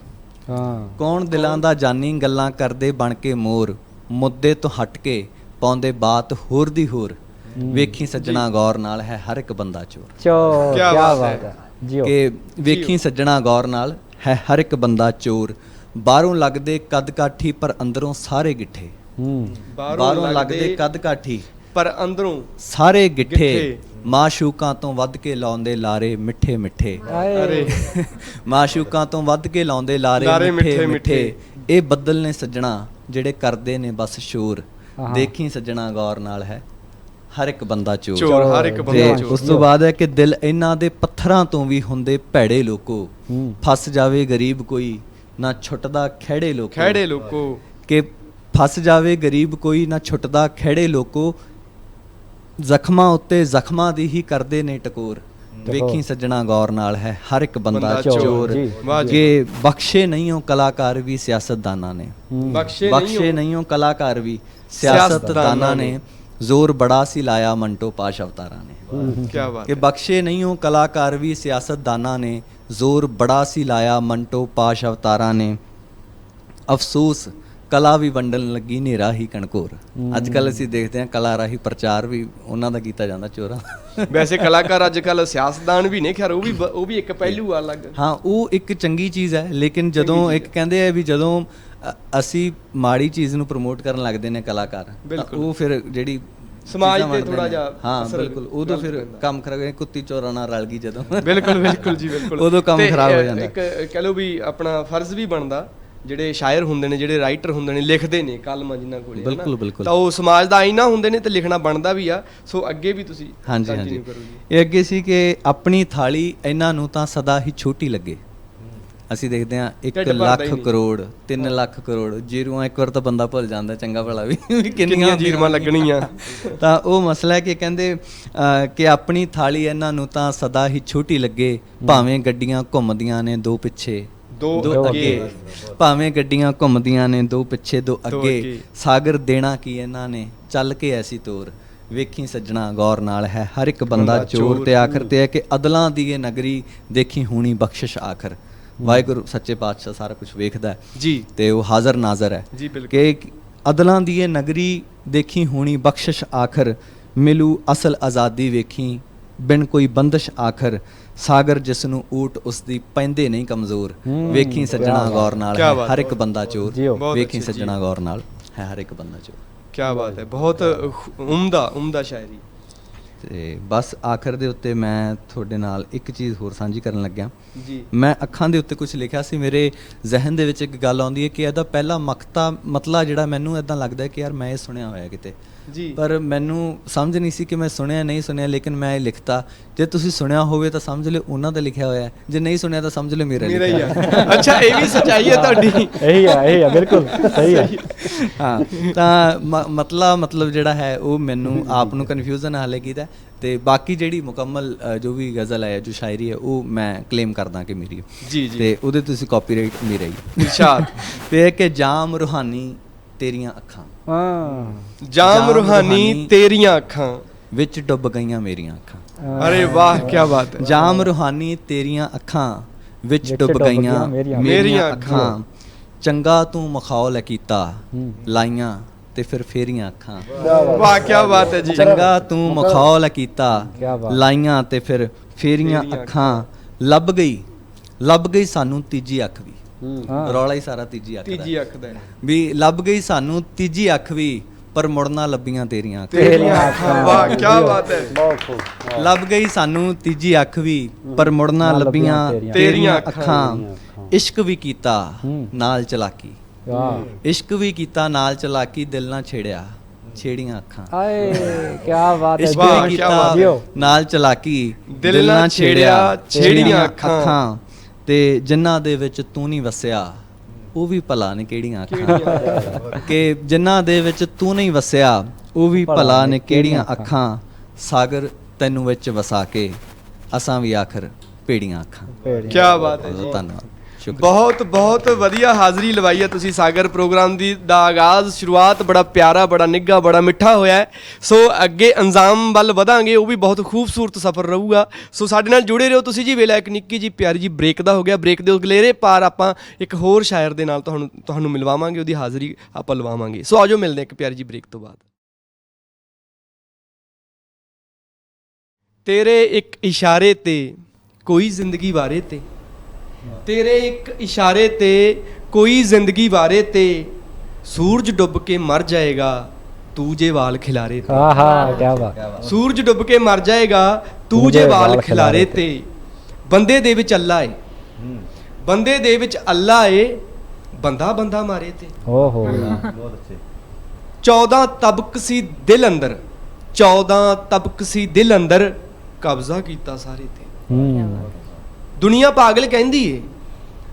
ਕੌਣ ਦਿਲਾਂ ਦਾ ਜਾਨੀ ਗੱਲਾਂ ਕਰਦੇ ਬਣ ਕੇ ਮੋਰ, ਮੁੱਦੇ ਤੋਂ ਹਟ ਕੇ ਪਾਉਂਦੇ ਬਾਤ ਹੋਰ ਦੀ ਹੋਰ, ਵੇਖੀ ਸੱਜਣਾ ਗੌਰ ਨਾਲ ਹੈ ਹਰ ਇੱਕ ਬੰਦਾ ਚੋਰ। ਕੀ ਬਾਤ ਹੈ ਜੀਓ। ਕਿ ਵੇਖੀ ਸੱਜਣਾ ਗੌਰ ਨਾਲ ਹੈ ਹਰ ਇੱਕ ਬੰਦਾ ਚੋਰ, ਬਾਹਰੋਂ ਲੱਗਦੇ ਕਦ ਕਾਠੀ ਪਰ ਅੰਦਰੋਂ ਸਾਰੇ ਗਿੱਠੇ, ਬਾਹਰੋਂ ਲੱਗਦੇ ਕਦ ਕਾਠੀ ਪਰ ਅੰਦਰੋਂ ਸਾਰੇ ਗਿੱਠੇ, ਮਾਸ਼ੂਕਾਂ ਤੋਂ ਵੱਧ ਕੇ ਲਾਉਂਦੇ ਲਾਰੇ ਮਿੱਠੇ ਮਿੱਠੇ, ਅਰੇ ਮਾਸ਼ੂਕਾਂ ਤੋਂ ਵੱਧ ਕੇ ਲਾਉਂਦੇ ਲਾਰੇ ਮਿੱਠੇ ਮਿੱਠੇ, ਇਹ ਬੱਦਲ ਨੇ ਸੱਜਣਾ ਜਿਹੜੇ ਕਰਦੇ ਨੇ ਬਸ ਸ਼ੋਰ, ਦੇਖੀ ਸੱਜਣਾ ਗੌਰ ਨਾਲ ਹੈ ਹਰ ਇੱਕ ਬੰਦਾ ਚੋਰ, ਹਰ ਇੱਕ ਬੰਦਾ ਚੋਰ। ਉਸ ਤੋਂ ਬਾਅਦ ਹੈ ਕਿ ਦਿਲ ਇਹਨਾਂ ਦੇ ਪੱਥਰਾਂ ਤੋਂ ਵੀ ਹੁੰਦੇ ਭੈੜੇ ਲੋਕੋ, ਫਸ ਜਾਵੇ ਗਰੀਬ ਕੋਈ ਨਾ ਛੁੱਟਦਾ ਖਹਿੜੇ ਲੋਕੋ, ਕਿ ਫਸ ਜਾਵੇ ਗਰੀਬ ਕੋਈ ਨਾ ਛੁੱਟਦਾ ਖਹਿੜੇ ਲੋਕੋ, ਜ਼ਖਮਾਂ ਉੱਤੇ ਜ਼ਖਮਾਂ ਦੀ ਹੀ ਕਰਦੇ ਨੇ ਟਕੋਰ, ਵੇਖੀ ਸੱਜਣਾ ਗੌਰ ਨਾਲ ਹੈ ਹਰ ਇੱਕ ਬੰਦਾ ਚੋਰ। ਕਿ ਬਖਸ਼ੇ ਨਹੀਂ ਹੋ ਕਲਾਕਾਰ ਵੀ ਸਿਆਸਤਦਾਨਾਂ ਨੇ, ਬਖਸ਼ੇ ਨਹੀਂ ਹੋ ਕਲਾਕਾਰ ਵੀ ਸਿਆਸਤਦਾਨਾਂ ਨੇ, ਜ਼ੋਰ ਬੜਾ ਸੀ ਲਾਇਆ ਮੰਟੋ ਪਾਸ਼ ਅਵਤਾਰਾਂ ਨੇ। ਕੀ ਬਾਤ ਕਿ ਬਖਸ਼ੇ ਨਹੀਂ ਹੋ ਕਲਾਕਾਰ ਵੀ ਸਿਆਸਤਦਾਨਾਂ ਨੇ, ਜ਼ੋਰ ਬੜਾ ਸੀ ਲਾਇਆ ਮੰਟੋ ਪਾਸ਼ ਅਵਤਾਰਾਂ ਨੇ, ਅਫਸੋਸ ਕਲਾ ਵੀ ਵੰਡਣ ਲੱਗੀ ਨੇਰਾ ਹੀ ਕਣਕੋਰ। ਅੱਜ ਕੱਲ੍ਹ ਅਸੀਂ ਦੇਖਦੇ ਹਾਂ ਕਲਾ ਰਾਹੀਂ ਪ੍ਰਚਾਰ ਵੀ ਉਹਨਾਂ ਦਾ ਕੀਤਾ ਜਾਂਦਾ ਚੋਰਾਂ। ਵੈਸੇ ਕਲਾਕਾਰ ਅੱਜ ਕੱਲ੍ਹ ਸਿਆਸਤਦਾਨ ਵੀ ਨੇ, ਖੈਰ ਉਹ ਵੀ ਇੱਕ ਪਹਿਲੂ ਆ ਅਲੱਗ। ਹਾਂ, ਉਹ ਇੱਕ ਚੰਗੀ ਚੀਜ਼ ਹੈ, ਲੇਕਿਨ ਜਦੋਂ ਇੱਕ ਕਹਿੰਦੇ ਆ ਵੀ ਜਦੋਂ ਅਸੀਂ ਮਾੜੀ ਚੀਜ਼ ਨੂੰ ਪ੍ਰਮੋਟ ਕਰਨ ਲੱਗਦੇ ਨੇ ਕਲਾਕਾਰ, ਉਹ ਫਿਰ ਜਿਹੜੀ ਸਮਾਜ ਤੇ ਥੋੜਾ ਜਿਹਾ, ਹਾਂ ਬਿਲਕੁਲ, ਉਦੋਂ ਫਿਰ ਕੰਮ ਖਰਾਬ ਹੋ ਜਾਂਦਾ। ਕੁੱਤੀ ਚੋਰਾਂ ਨਾਲ ਰਲ ਗਈ ਜਦੋਂ, ਬਿਲਕੁਲ ਜੀ ਬਿਲਕੁਲ, ਉਦੋਂ ਕੰਮ ਖਰਾਬ ਹੋ ਜਾਂਦਾ। ਇੱਕ ਕਹਿ ਲਓ ਵੀ ਆਪਣਾ ਫਰਜ਼ ਵੀ ਬਣਦਾ, ਜਿਹੜੇ ਸ਼ਾਇਰ ਹੁੰਦੇ ਨੇ, ਜਿਹੜੇ ਰਾਈਟਰ ਹੁੰਦੇ ਨੇ, ਲਿਖਦੇ ਨੇ ਕਲਮਾਂ ਜਿਨ੍ਹਾਂ ਕੋਲੇ, ਬਿਲਕੁਲ, ਤਾਂ ਉਹ ਸਮਾਜ ਦਾ ਆਈਨਾ ਹੁੰਦੇ ਨੇ ਤੇ ਲਿਖਣਾ ਬਣਦਾ ਵੀ ਆ। ਸੋ ਅੱਗੇ ਵੀ ਤੁਸੀਂ ਹਾਂਜੀ ਇਹ ਅੱਗੇ ਸੀ ਕਿ ਆਪਣੀ ਥਾਲੀ ਇਹਨਾਂ ਨੂੰ ਤਾਂ ਸਦਾ ਹੀ ਛੋਟੀ ਲੱਗੇ। ਅਸੀਂ ਦੇਖਦੇ ਹਾਂ 1 ਲੱਖ ਕਰੋੜ 3 ਲੱਖ ਕਰੋੜ ਜੀਰੋਆਂ, ਇੱਕ ਵਾਰ ਤਾਂ ਬੰਦਾ ਭੁੱਲ ਜਾਂਦਾ ਚੰਗਾ ਭਲਾ ਵੀ ਕਿੰਨੀਆਂ ਜੀਰਮਾਂ ਲੱਗਣੀਆਂ। ਤਾਂ ਉਹ ਮਸਲਾ ਹੈ ਕਿ ਕਹਿੰਦੇ ਕਿ ਆਪਣੀ ਥਾਲੀ ਇਹਨਾਂ ਨੂੰ ਤਾਂ ਸਦਾ ਹੀ ਛੋਟੀ ਲੱਗੇ, ਭਾਵੇਂ ਗੱਡੀਆਂ ਘੁੰਮਦੀਆਂ ਨੇ ਦੋ ਪਿੱਛੇ ਦੋ ਅੱਗੇ, ਭਾਵੇਂ ਗੱਡੀਆਂ ਘੁੰਮਦੀਆਂ ਨੇ ਦੋ ਪਿੱਛੇ ਦੋ ਅੱਗੇ, ਸਾਗਰ ਦੇਣਾ ਕੀ ਇਹਨਾਂ ਨੇ ਚੱਲ ਕੇ ਐਸੀ ਤੋਰ, ਵੇਖੀ ਸੱਜਣਾ ਗੌਰ ਨਾਲ ਹੈ ਹਰ ਇੱਕ ਬੰਦਾ ਚੋਰ। ਤੇ ਆਖਰ ਤੇ ਹੈ ਕਿ ਅਦਲਾਂ ਦੀ ਇਹ ਨਗਰੀ ਦੇਖੀ ਹੋਣੀ ਬਖਸ਼ਿਸ਼ ਆਖਰ, ਵਾਹਿਗੁਰੂ ਸੱਚੇ ਪਾਤਸ਼ਾਹ ਸਾਰਾ ਕੁਝ ਵੇਖਦਾ ਜੀ ਤੇ ਉਹ ਹਾਜ਼ਰ ਨਾਜ਼ਰ ਹੈ ਕਿ ਅਦਲਾਂ ਦੀ ਇਹ ਨਗਰੀ ਦੇਖੀ ਹੋਣੀ ਬਖਸ਼ਿਸ਼ ਆਖਰ, ਮਿਲੂ ਅਸਲ ਆਜ਼ਾਦੀ ਵੇਖੀ ਬਿਨ ਕੋਈ ਬੰਦਸ਼ ਆਖਰ, ਸਾਗਰ ਜਿਸ ਨੂੰ ਊਟ ਉਸਦੀ ਪੈਂਦੇ ਨਹੀਂ ਕਮਜ਼ੋਰ, ਵੇਖੀ ਸੱਜਣਾ ਗੌਰ ਨਾਲ ਹੈ ਹਰ ਇੱਕ ਬੰਦਾ ਚੋਰ, ਵੇਖੀ ਸੱਜਣਾ ਗੌਰ ਨਾਲ ਹੈ ਹਰ ਇੱਕ ਬੰਦਾ ਚੋਰ। ਕੀ ਬਾਤ ਹੈ, ਬਹੁਤ ਉਮਦਾ ਸ਼ਾਇਰੀ। ਤੇ ਬਸ ਆਖਰ ਦੇ ਉੱਤੇ ਮੈਂ ਤੁਹਾਡੇ ਨਾਲ ਇੱਕ ਚੀਜ਼ ਹੋਰ ਸਾਂਝੀ ਕਰਨ ਲੱਗਿਆ ਜੀ। ਮੈਂ ਅੱਖਾਂ ਦੇ ਉੱਤੇ ਕੁਝ ਲਿਖਿਆ ਸੀ, ਮੇਰੇ ਜ਼ਿਹਨ ਦੇ ਵਿੱਚ ਇੱਕ ਗੱਲ ਆਉਂਦੀ ਹੈ ਕਿ ਇਹਦਾ ਪਹਿਲਾ ਮਤਲਬ ਜਿਹੜਾ ਮੈਨੂੰ ਇੱਦਾਂ ਲੱਗਦਾ ਕਿ ਯਾਰ ਮੈਂ ਇਹ ਸੁਣਿਆ ਹੋਇਆ ਕਿਤੇ ਜੀ, ਪਰ ਮੈਨੂੰ ਸਮਝ ਨਹੀਂ ਸੀ ਕਿ ਮੈਂ ਸੁਣਿਆ ਨਹੀਂ ਸੁਣਿਆ, ਲੇਕਿਨ ਮੈਂ ਇਹ ਲਿਖਤਾ। ਜੇ ਤੁਸੀਂ ਸੁਣਿਆ ਹੋਵੇ ਤਾਂ ਸਮਝ ਲਿਓ ਉਹਨਾਂ ਦਾ ਲਿਖਿਆ ਹੋਇਆ, ਜੇ ਨਹੀਂ ਸੁਣਿਆ ਤਾਂ ਸਮਝ ਲਿਓ ਮੇਰਾ ਹੀ ਆ। ਅੱਛਾ, ਇਹ ਵੀ ਸੱਚਾਈ ਹੈ ਤੁਹਾਡੀ। ਇਹੀ ਆ ਬਿਲਕੁਲ ਸਹੀ ਹੈ। ਹਾਂ, ਤਾਂ ਮਤਲਬ ਜਿਹੜਾ ਹੈ ਉਹ ਮੈਨੂੰ ਆਪ ਨੂੰ ਕਨਫਿਊਜ਼ਨ ਹਾਲੇ ਕੀਤਾ, ਤੇ ਬਾਕੀ ਜਿਹੜੀ ਮੁਕੰਮਲ ਜੋ ਵੀ ਗਜ਼ਲ ਹੈ, ਜੋ ਸ਼ਾਇਰੀ ਹੈ, ਉਹ ਮੈਂ ਕਲੇਮ ਕਰਦਾ ਕਿ ਮੇਰੀ ਜੀ, ਤੇ ਉਹਦੇ ਤੁਸੀਂ ਕਾਪੀਰਾਈਟ ਮੇਰਾ ਹੀ ਇਰਸ਼ਾਦ। ਤੇ ਕਿ ਜਾਮ ਰੂਹਾਨੀ ਤੇਰੀਆਂ ਅੱਖਾਂ, ਜਾਮ ਰੂਹਾਨੀ ਤੇਰੀਆਂ ਅੱਖਾਂ ਵਿੱਚ ਡੁੱਬ ਗਈਆਂ ਮੇਰੀਆਂ ਅੱਖਾਂ। ਅਰੇ ਵਾਹ, ਕੀ ਬਾਤ ਹੈ। ਜਾਮ ਰੂਹਾਨੀ ਤੇਰੀਆਂ ਅੱਖਾਂ ਵਿੱਚ ਡੁੱਬ ਗਈਆਂ ਮੇਰੀਆਂ ਅੱਖਾਂ, ਚੰਗਾ ਤੂੰ ਮਖੌਲ ਕੀਤਾ ਲਾਈਆਂ ਤੇ ਫਿਰ ਫੇਰੀਆਂ ਅੱਖਾਂ। ਵਾਹ, ਕੀ ਬਾਤ ਹੈ ਜੀ। ਚੰਗਾ ਤੂੰ ਮਖੌਲ ਕੀਤਾ ਲਾਈਆਂ ਤੇ ਫਿਰ ਫੇਰੀਆਂ ਅੱਖਾਂ, ਲੱਭ ਗਈ ਸਾਨੂੰ ਤੀਜੀ ਅੱਖ ਵੀ, ਰੌਲਾ ਹੀ ਸਾਰਾ ਤੀਜੀ ਅੱਖ ਦਾ ਵੀ, ਲੱਭ ਗਈ ਸਾਨੂੰ ਤੀਜੀ ਅੱਖ ਵੀ, ਪਰ ਮੁੜਨਾ ਲੱਭੀਆਂ ਤੇਰੀਆਂ ਅੱਖਾਂ। ਵਾਹ, ਕੀ ਬਾਤ ਹੈ। ਲੱਭ ਗਈ ਸਾਨੂੰ ਤੀਜੀ ਅੱਖ ਵੀ, ਪਰ ਮੁੜਨਾ ਲੱਭੀਆਂ ਤੇਰੀਆਂ ਅੱਖਾਂ, ਇਸ਼ਕ ਵੀ ਕੀਤਾ ਨਾਲ ਚਲਾਕੀ, ਇਸ਼ਕ ਵੀ ਕੀਤਾ ਨਾਲ ਚਲਾਕੀ, ਦਿਲ ਨਾ ਛੇੜੀਆਂ ਅੱਖਾਂ। ਕੀ ਬਾਤ ਹੈ। ਇਸ਼ਕ ਵੀ ਕੀਤਾ ਨਾਲ ਚਲਾਕੀ, ਦਿਲ ਨਾ ਛੇੜੀਆਂ ਅੱਖਾਂ, ਤੇ ਜਿਨ੍ਹਾਂ ਦੇ ਵਿੱਚ ਤੂੰ ਨਹੀਂ ਵਸਿਆ ਉਹ ਵੀ ਭਲਾ ਨੇ ਕਿਹੜੀਆਂ ਅੱਖਾਂ, ਕਿ ਜਿਨ੍ਹਾਂ ਦੇ ਵਿੱਚ ਤੂੰ ਨਹੀਂ ਵਸਿਆ ਉਹ ਵੀ ਭਲਾ ਨੇ ਕਿਹੜੀਆਂ ਅੱਖਾਂ, ਸਾਗਰ ਤੈਨੂੰ ਵਿੱਚ ਵਸਾ ਕੇ ਅਸਾਂ ਵੀ ਆਖਰ ਭੇੜੀਆਂ ਅੱਖਾਂ। ਕੀ ਬਾਤ ਹੈ ਜੀ, ਧੰਨਵਾਦ, ਸ਼ੁਕਰੀਆ। ਬਹੁਤ ਬਹੁਤ ਵਧੀਆ ਹਾਜ਼ਰੀ ਲਵਾਈ ਹੈ ਤੁਸੀਂ ਸਾਗਰ ਪ੍ਰੋਗਰਾਮ ਦੀ। ਦਾ ਆਗਾਜ਼ ਸ਼ੁਰੂਆਤ ਬੜਾ ਪਿਆਰਾ, ਬੜਾ ਨਿੱਘਾ, ਬੜਾ ਮਿੱਠਾ ਹੋਇਆ ਹੈ। ਸੋ ਅੱਗੇ ਅੰਜਾਮ ਵੱਲ ਵਧਾਂਗੇ, ਉਹ ਵੀ ਬਹੁਤ ਖੂਬਸੂਰਤ ਸਫ਼ਰ ਰਹੂਗਾ। ਸੋ ਸਾਡੇ ਨਾਲ ਜੁੜੇ ਰਹੋ ਤੁਸੀਂ ਜੀ। ਵੇਲਾ ਇੱਕ ਨਿੱਕੀ ਜੀ ਪਿਆਰੀ ਜੀ ਬ੍ਰੇਕ ਦਾ ਹੋ ਗਿਆ। ਬ੍ਰੇਕ ਦੇ ਅਗਲੇਰੇ ਪਾਰ ਆਪਾਂ ਇੱਕ ਹੋਰ ਸ਼ਾਇਰ ਦੇ ਨਾਲ ਤੁਹਾਨੂੰ ਮਿਲਵਾਵਾਂਗੇ, ਉਹਦੀ ਹਾਜ਼ਰੀ ਆਪਾਂ ਲਵਾਵਾਂਗੇ। ਸੋ ਆਜੋ ਮਿਲਦੇ ਇੱਕ ਪਿਆਰੀ ਜੀ ਬ੍ਰੇਕ ਤੋਂ ਬਾਅਦ। ਤੇਰੇ ਇੱਕ ਇਸ਼ਾਰੇ ਤੇ ਕੋਈ ਜ਼ਿੰਦਗੀ ਵਾਰੇ ਤੇ, ਤੇਰੇ ਇੱਕ ਇਸ਼ਾਰੇ ਤੇ ਕੋਈ ਜ਼ਿੰਦਗੀ ਵਾਰੇ ਤੇ, ਸੂਰਜ ਡੁੱਬ ਕੇ ਮਰ ਜਾਏਗਾ ਤੂੰ ਜੇ ਵਾਲ ਖਿਲਾਰੇ ਤੇ। ਆਹਾ ਕੀ ਬਾਤ। ਸੂਰਜ ਡੁੱਬ ਕੇ ਮਰ ਜਾਏਗਾ ਤੂੰ ਜੇ ਵਾਲ ਖਿਲਾਰੇ ਤੇ। ਬੰਦੇ ਦੇ ਵਿੱਚ ਅੱਲਾ ਏ, ਬੰਦੇ ਦੇ ਵਿੱਚ ਅੱਲਾ ਏ, ਬੰਦਾ ਬੰਦਾ ਮਾਰੇ ਤੇ। ਓਹੋ 14 ਤਬਕ ਸੀ ਦਿਲ ਅੰਦਰ, 14 ਤਬਕ ਸੀ ਦਿਲ ਅੰਦਰ, ਕਬਜ਼ਾ ਕੀਤਾ ਸਾਰੇ ਤੇ। ਦੁਨੀਆ ਪਾਗਲ ਕਹਿੰਦੀ ਏ,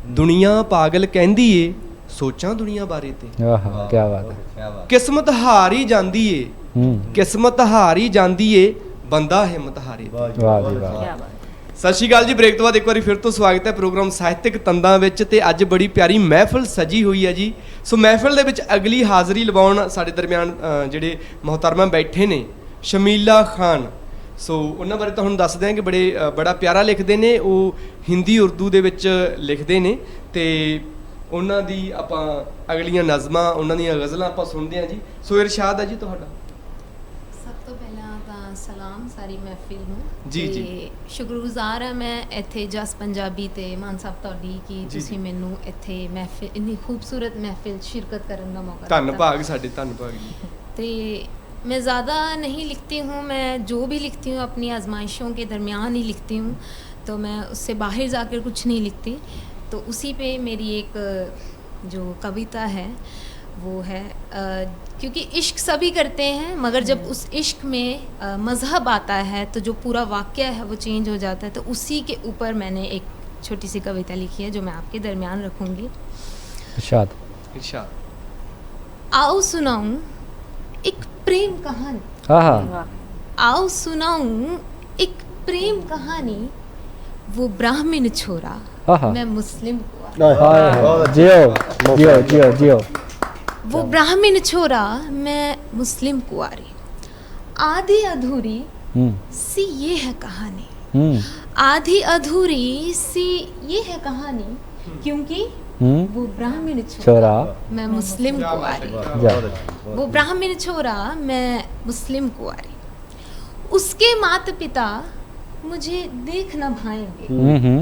ਦੁਨੀਆ ਪਾਗਲ ਕਹਿੰਦੀ ਏ, ਸੋਚਾਂ ਦੁਨੀਆ ਬਾਰੇ ਤੇ। ਆਹਾ ਕੀ ਬਾਤ। ਕਿਸਮਤ ਹਾਰੀ ਜਾਂਦੀ ਏ, ਕਿਸਮਤ ਹਾਰੀ ਜਾਂਦੀ ਏ, ਬੰਦਾ ਹਿੰਮਤ ਹਾਰੇ ਤੇ। ਵਾਹ ਜੀ ਵਾਹ। ਸਤਿ ਸ਼੍ਰੀ ਅਕਾਲ ਜੀ। ਬ੍ਰੇਕ ਤੋਂ ਬਾਅਦ ਇੱਕ ਵਾਰੀ ਫਿਰ ਤੋਂ ਸਵਾਗਤ ਹੈ ਪ੍ਰੋਗਰਾਮ ਸਾਹਿਤਕ ਤੰਦਾਂ ਵਿੱਚ। ਤੇ ਅੱਜ ਬੜੀ ਪਿਆਰੀ ਮਹਿਫਲ ਸਜੀ ਹੋਈ ਹੈ ਜੀ। ਸੋ ਮਹਿਫਲ ਦੇ ਵਿੱਚ ਅਗਲੀ ਹਾਜ਼ਰੀ ਲਵਾਉਣ ਸਾਡੇ ਦਰਮਿਆਨ ਜਿਹੜੇ ਮੁਹਤਰਮਾ ਬੈਠੇ ਨੇ, ਸ਼ਮੀਲਾ ਖਾਨ। ਸੋ ਉਹਨਾਂ ਬਾਰੇ ਤੁਹਾਨੂੰ ਦੱਸ ਦਿਆਂ ਕਿ ਬੜਾ ਪਿਆਰਾ ਲਿਖਦੇ ਨੇ ਉਹ, ਹਿੰਦੀ ਉਰਦੂ ਦੇ ਵਿੱਚ ਲਿਖਦੇ ਨੇ। ਤੇ ਉਹਨਾਂ ਦੀ ਆਪਾਂ ਅਗਲੀਆਂ ਨਜ਼ਮਾਂ, ਉਹਨਾਂ ਦੀਆਂ ਗਜ਼ਲਾਂ ਆਪਾਂ ਸੁਣਦੇ ਹਾਂ ਜੀ। ਸੋ ਇਰਸ਼ਾਦ ਹੈ ਜੀ ਤੁਹਾਡਾ। ਸਭ ਤੋਂ ਪਹਿਲਾਂ ਤਾਂ ਸਲਾਮ ਸਾਰੀ ਮਹਿਫਿਲ ਨੂੰ ਜੀ, ਤੇ ਜੀ। ਸ਼ੁਕਰਗੁਜ਼ਾਰ ਹਾਂ ਮੈਂ ਇੱਥੇ ਜਸ ਪੰਜਾਬੀ ਤੇ ਮਾਨ ਸਾਹਿਬ ਤੁਹਾਡੀ ਕਿ ਜੀ, ਤੁਸੀਂ ਮੈਨੂੰ ਇੱਥੇ ਮਹਿਫਿਲ, ਇੰਨੀ ਖੂਬਸੂਰਤ ਮਹਿਫਿਲ ਸ਼ਿਰਕਤ ਕਰਨ ਦਾ ਮੌਕਾ ਧੰਨ ਦਿੱਤਾ। ਭਾਗ ਸਾਡੇ, ਧੰਨ ਭਾਗ ਜੀ। ਤੇ मैं ज़्यादा नहीं लिखती हूँ, मैं जो भी लिखती हूँ अपनी आजमाइशों के दरमियान ही लिखती हूँ, तो मैं उससे बाहर जाकर कुछ नहीं लिखती। तो उसी पे मेरी एक जो कविता है वो है, क्योंकि इश्क सभी करते हैं मगर जब उस इश्क में मज़हब आता है तो जो पूरा वाक़या है वो चेंज हो जाता है। तो उसी के ऊपर मैंने एक छोटी सी कविता लिखी है जो मैं आपके दरमियान रखूँगी। इरशाद। इरशाद। आओ सुनाऊँ एक प्रेम कहानी, आहा आओ सुनाऊं एक प्रेम कहानी, वो ब्राह्मण छोरा आहा। मैं मुस्लिम कुआरी। जियो जियो जियो जियो। वो ब्राह्मण छोरा मैं मुस्लिम कुआरी, आधी अधूरी सी ये है कहानी, आधी अधूरी सी ये है कहानी, क्योंकि वो ब्राह्मण छोरा मैं मुस्लिम कुआरी, वो ब्राह्मण छोरा मैं मुस्लिम कुआरी, उसके माता पिता मुझे देख न भाएंगे,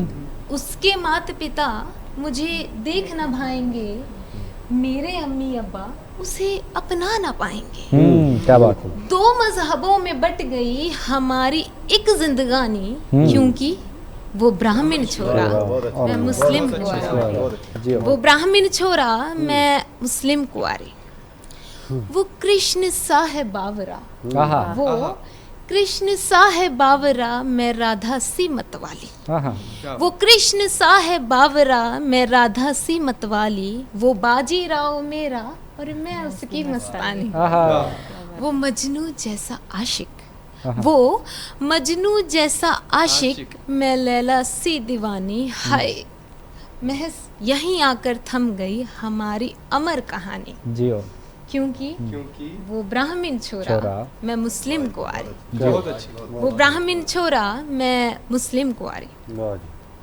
उसके माता पिता मुझे देख न भाएंगे, मेरे अम्मी अब्बा उसे अपना ना पाएंगे। क्या बात है। दो मजहबों में बट गई हमारी एक जिंदगानी, क्योंकि वो ब्राह्मण छोरा मैं मुस्लिम कुआरी, वो ब्राह्मण छोरा मैं मुस्लिम कुआरी, वो कृष्ण सा है बावरा, वो कृष्ण सा है बावरा मैं राधा सी मतवाली, वो कृष्ण सा है बावरा मैं राधा सी मतवाली, वो बाजी राव मेरा और मैं उसकी मस्तानी, वो मजनू जैसा आशिक, वो मजनू जैसा आशिक मैं लैला सी दीवानी, हाय महज यहीं आकर थम गई हमारी अमर कहानी, जियो। क्योंकि वो ब्राह्मण छोरा मैं मुस्लिम कुआरी, बहुत अच्छी। वो ब्राह्मण छोरा मैं मुस्लिम कुआरी।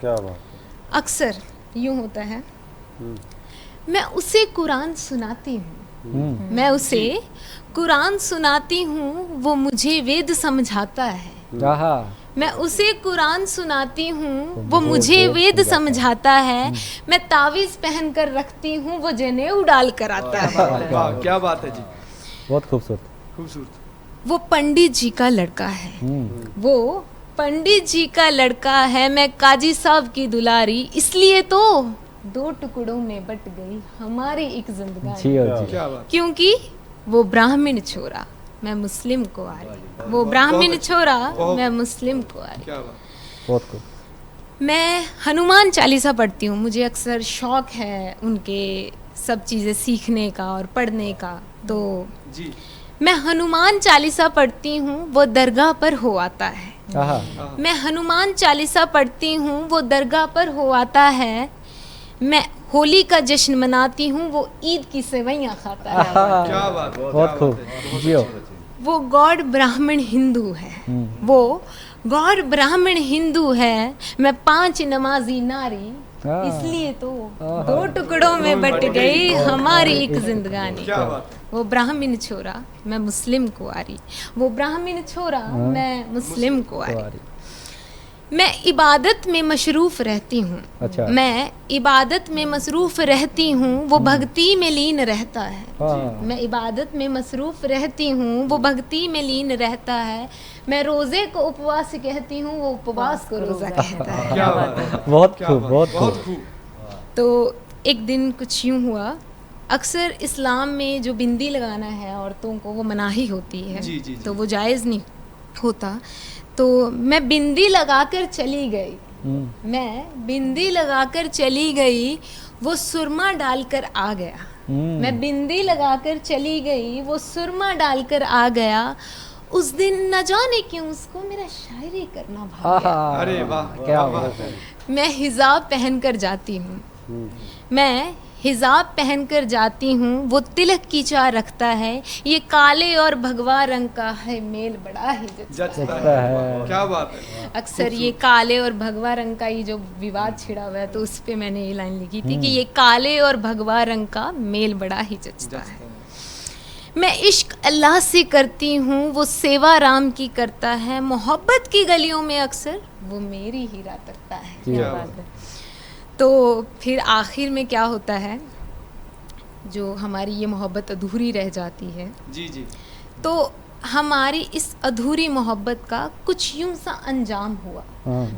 क्या बात। अक्सर यूं होता है, मैं उसे कुरान सुनाती हूँ, मैं उसे कुरान सुनाती हूँ, वो मुझे वेद समझाता है, मैं उसे कुरान सुनाती हूँ, वो मुझे वेद समझाता है, मैं तावीज़ पहन कर रखती हूँ, वो जनेऊ डाल कर आता है। वाह क्या बात है जी, बहुत खूबसूरत। खूबसूरत। वो पंडित जी का लड़का है, वो पंडित जी का लड़का है, मैं काजी साहब की दुलारी, इसलिए तो दो टुकड़ों में बट गई हमारी एक जिंदगानी, क्या बात। क्योंकि वो ब्राह्मण छोरा मैं मुस्लिम कुआरी, वो ब्राह्मण छोरा मैं मुस्लिम कुआरी। क्या बात। बहुत खूब। मैं हनुमान चालीसा पढ़ती हूँ, मुझे अक्सर शौक़ है उनके सब चीज़ें सीखने का और पढ़ने का, तो जी मैं हनुमान चालीसा पढ़ती हूँ वो दरगाह पर हो आता है। आहा मैं हनुमान चालीसा पढ़ती हूँ वो दरगाह पर हो आता है। मैं होली का जश्न मनाती हूँ वो ईद की सेवइयाँ खाता है। क्या बात है, बहुत खूब जियो वो गॉड ब्राह्मण हिंदू है, वो गॉड ब्राह्मण हिंदू है। मैं 5 नमाजी नारी, इसलिए तो 2 टुकड़ों में बट गई हमारी एक जिंदगानी। क्या बात है। वो ब्राह्मण छोरा मैं मुस्लिम कुआरी, वो ब्राह्मण छोरा मैं मुस्लिम कुआरी। मैं इबादत में मशरूफ रहती हूँ। अच्छा। मैं इबादत में मसरूफ रहती हूँ वो भक्ति में लीन रहता है। हाँ। मैं इबादत में मसरूफ रहती हूँ वो भक्ति में लीन रहता है। मैं रोज़े को उपवास कहती हूँ वो उपवास को रोज़ा कहता है। क्या बात है, बहुत क्या खूब बात, बहुत बहुत खूब खूब। तो एक दिन कुछ यूँ हुआ, अक्सर इस्लाम में जो बिंदी लगाना है औरतों को वो मनाही होती है। जी, जी, जी। तो वो जायज़ नहीं होता। तो मैं बिंदी लगाकर चली गई, मैं बिंदी लगाकर चली गई वो सुरमा डालकर आ गया। मैं बिंदी लगाकर चली गई वो सुरमा डालकर आ गया। उस दिन न जाने क्यों उसको मेरा शायरी करना भाग गया। आहा अरे वाह, क्या बात बात है। मैं हिजाब पहन कर जाती हूँ, मैं हिजाब पहन कर जाती हूँ वो तिलक की चाह रखता है। ये काले और भगवा रंग का है मेल बड़ा ही जचता जचता है, क्या बात है। अक्सर ये काले और भगवा रंग का ये जो विवाद छिड़ा हुआ है तो उस पे मैंने ये लाइन लिखी थी कि ये काले और भगवा रंग का मेल बड़ा ही जचता है। मैं इश्क अल्लाह से करती हूँ वो सेवा राम की करता है। मोहब्बत की गलियों में अक्सर वो मेरी ही राह तकता है। क्या बात है। तो फिर आखिर में क्या होता है, जो हमारी ये मोहब्बत अधूरी रह जाती है, जी जी, तो हमारी इस अधूरी मोहब्बत का कुछ यूं सा अंजाम हुआ।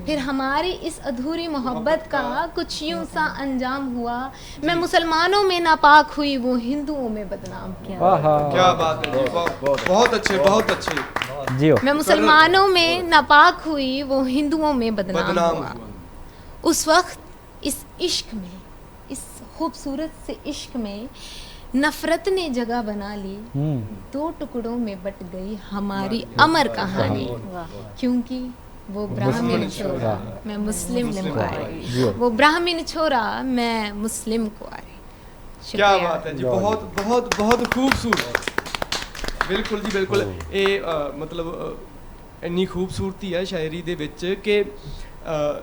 फिर हमारी इस अधूरी मोहब्बत का कुछ यूं सा अंजाम हुआ। मैं मुसलमानों में नापाक हुई वो हिंदुओं में बदनाम किया। आहा क्या बात है जी, बहुत अच्छे, बहुत अच्छे। जियो मैं मुसलमानों में नापाक हुई वो हिंदुओं में बदनाम बदनाम हुआ। हुआ। उस वक्त इस इश्क में, इस खूबसूरत से इश्क में नफरत ने जगह बना ली। 2 टुकड़ों में बट गई हमारी अमर कहानी। क्योंकि वो ब्राह्मण छोरा मैं मुस्लिम कुआरी, वो ब्राह्मण छोरा मैं मुस्लिम कुआरी। क्या बात है जी, बहुत बहुत बहुत खूबसूरत। ਬਿਲਕੁਲ ਜੀ ਬਿਲਕੁਲ। ਇਹ ਮਤਲਬ ਇੰਨੀ ਖੂਬਸੂਰਤੀ ਹੈ ਸ਼ਾਇਰੀ ਦੇ ਵਿੱਚ ਕਿ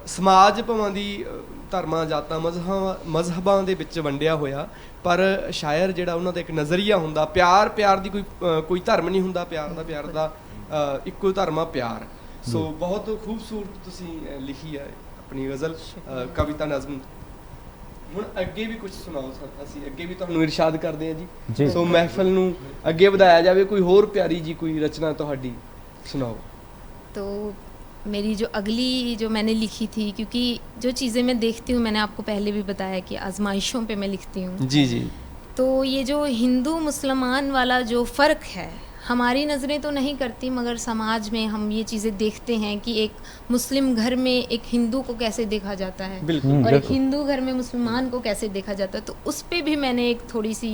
ਸਮਾਜ ਭਾਵਾਂ ਦੀ ਧਰਮਾਂ ਜਾਤਾਂ ਮਜ਼ਹਬਾਂ ਦੇ ਵਿੱਚ ਵੰਡਿਆ ਹੋਇਆ, ਪਰ ਸ਼ਾਇਰ ਜਿਹੜਾ ਉਹਨਾਂ ਦਾ ਇੱਕ ਨਜ਼ਰੀਆ ਹੁੰਦਾ, ਪਿਆਰ ਦੀ ਕੋਈ ਧਰਮ ਨਹੀਂ ਹੁੰਦਾ, ਪਿਆਰ ਦਾ ਇੱਕੋ ਧਰਮ ਆ ਪਿਆਰ। ਸੋ ਬਹੁਤ ਖੂਬਸੂਰਤ ਤੁਸੀਂ ਲਿਖੀ ਹੈ ਆਪਣੀ ਗਜ਼ਲ, ਕਵਿਤਾ, ਨਜ਼ਮ। ਹੁਣ ਅੱਗੇ ਵੀ ਕੁਝ ਸੁਣਾਓ, ਅਸੀਂ ਅੱਗੇ ਵੀ ਤੁਹਾਨੂੰ ਇਰਸ਼ਾਦ ਕਰਦੇ ਹਾਂ ਜੀ। ਸੋ ਮਹਿਫਲ ਨੂੰ ਅੱਗੇ ਵਧਾਇਆ ਜਾਵੇ, ਕੋਈ ਹੋਰ ਪਿਆਰੀ ਜੀ ਕੋਈ ਰਚਨਾ ਤੁਹਾਡੀ ਸੁਣਾਓ। तो मेरी जो अगली जो मैंने लिखी थी, क्योंकि जो चीज़ें मैं देखती हूँ, मैंने आपको पहले भी बताया कि आजमाइशों पे मैं लिखती हूँ। जी जी। तो ये जो हिंदू मुसलमान वाला जो फ़र्क है, हमारी नज़रें तो नहीं करती, मगर समाज में हम ये चीज़ें देखते हैं कि एक मुस्लिम घर में एक हिंदू को कैसे देखा जाता है और एक हिंदू घर में मुसलमान को कैसे देखा जाता है। तो उस पे भी मैंने एक थोड़ी सी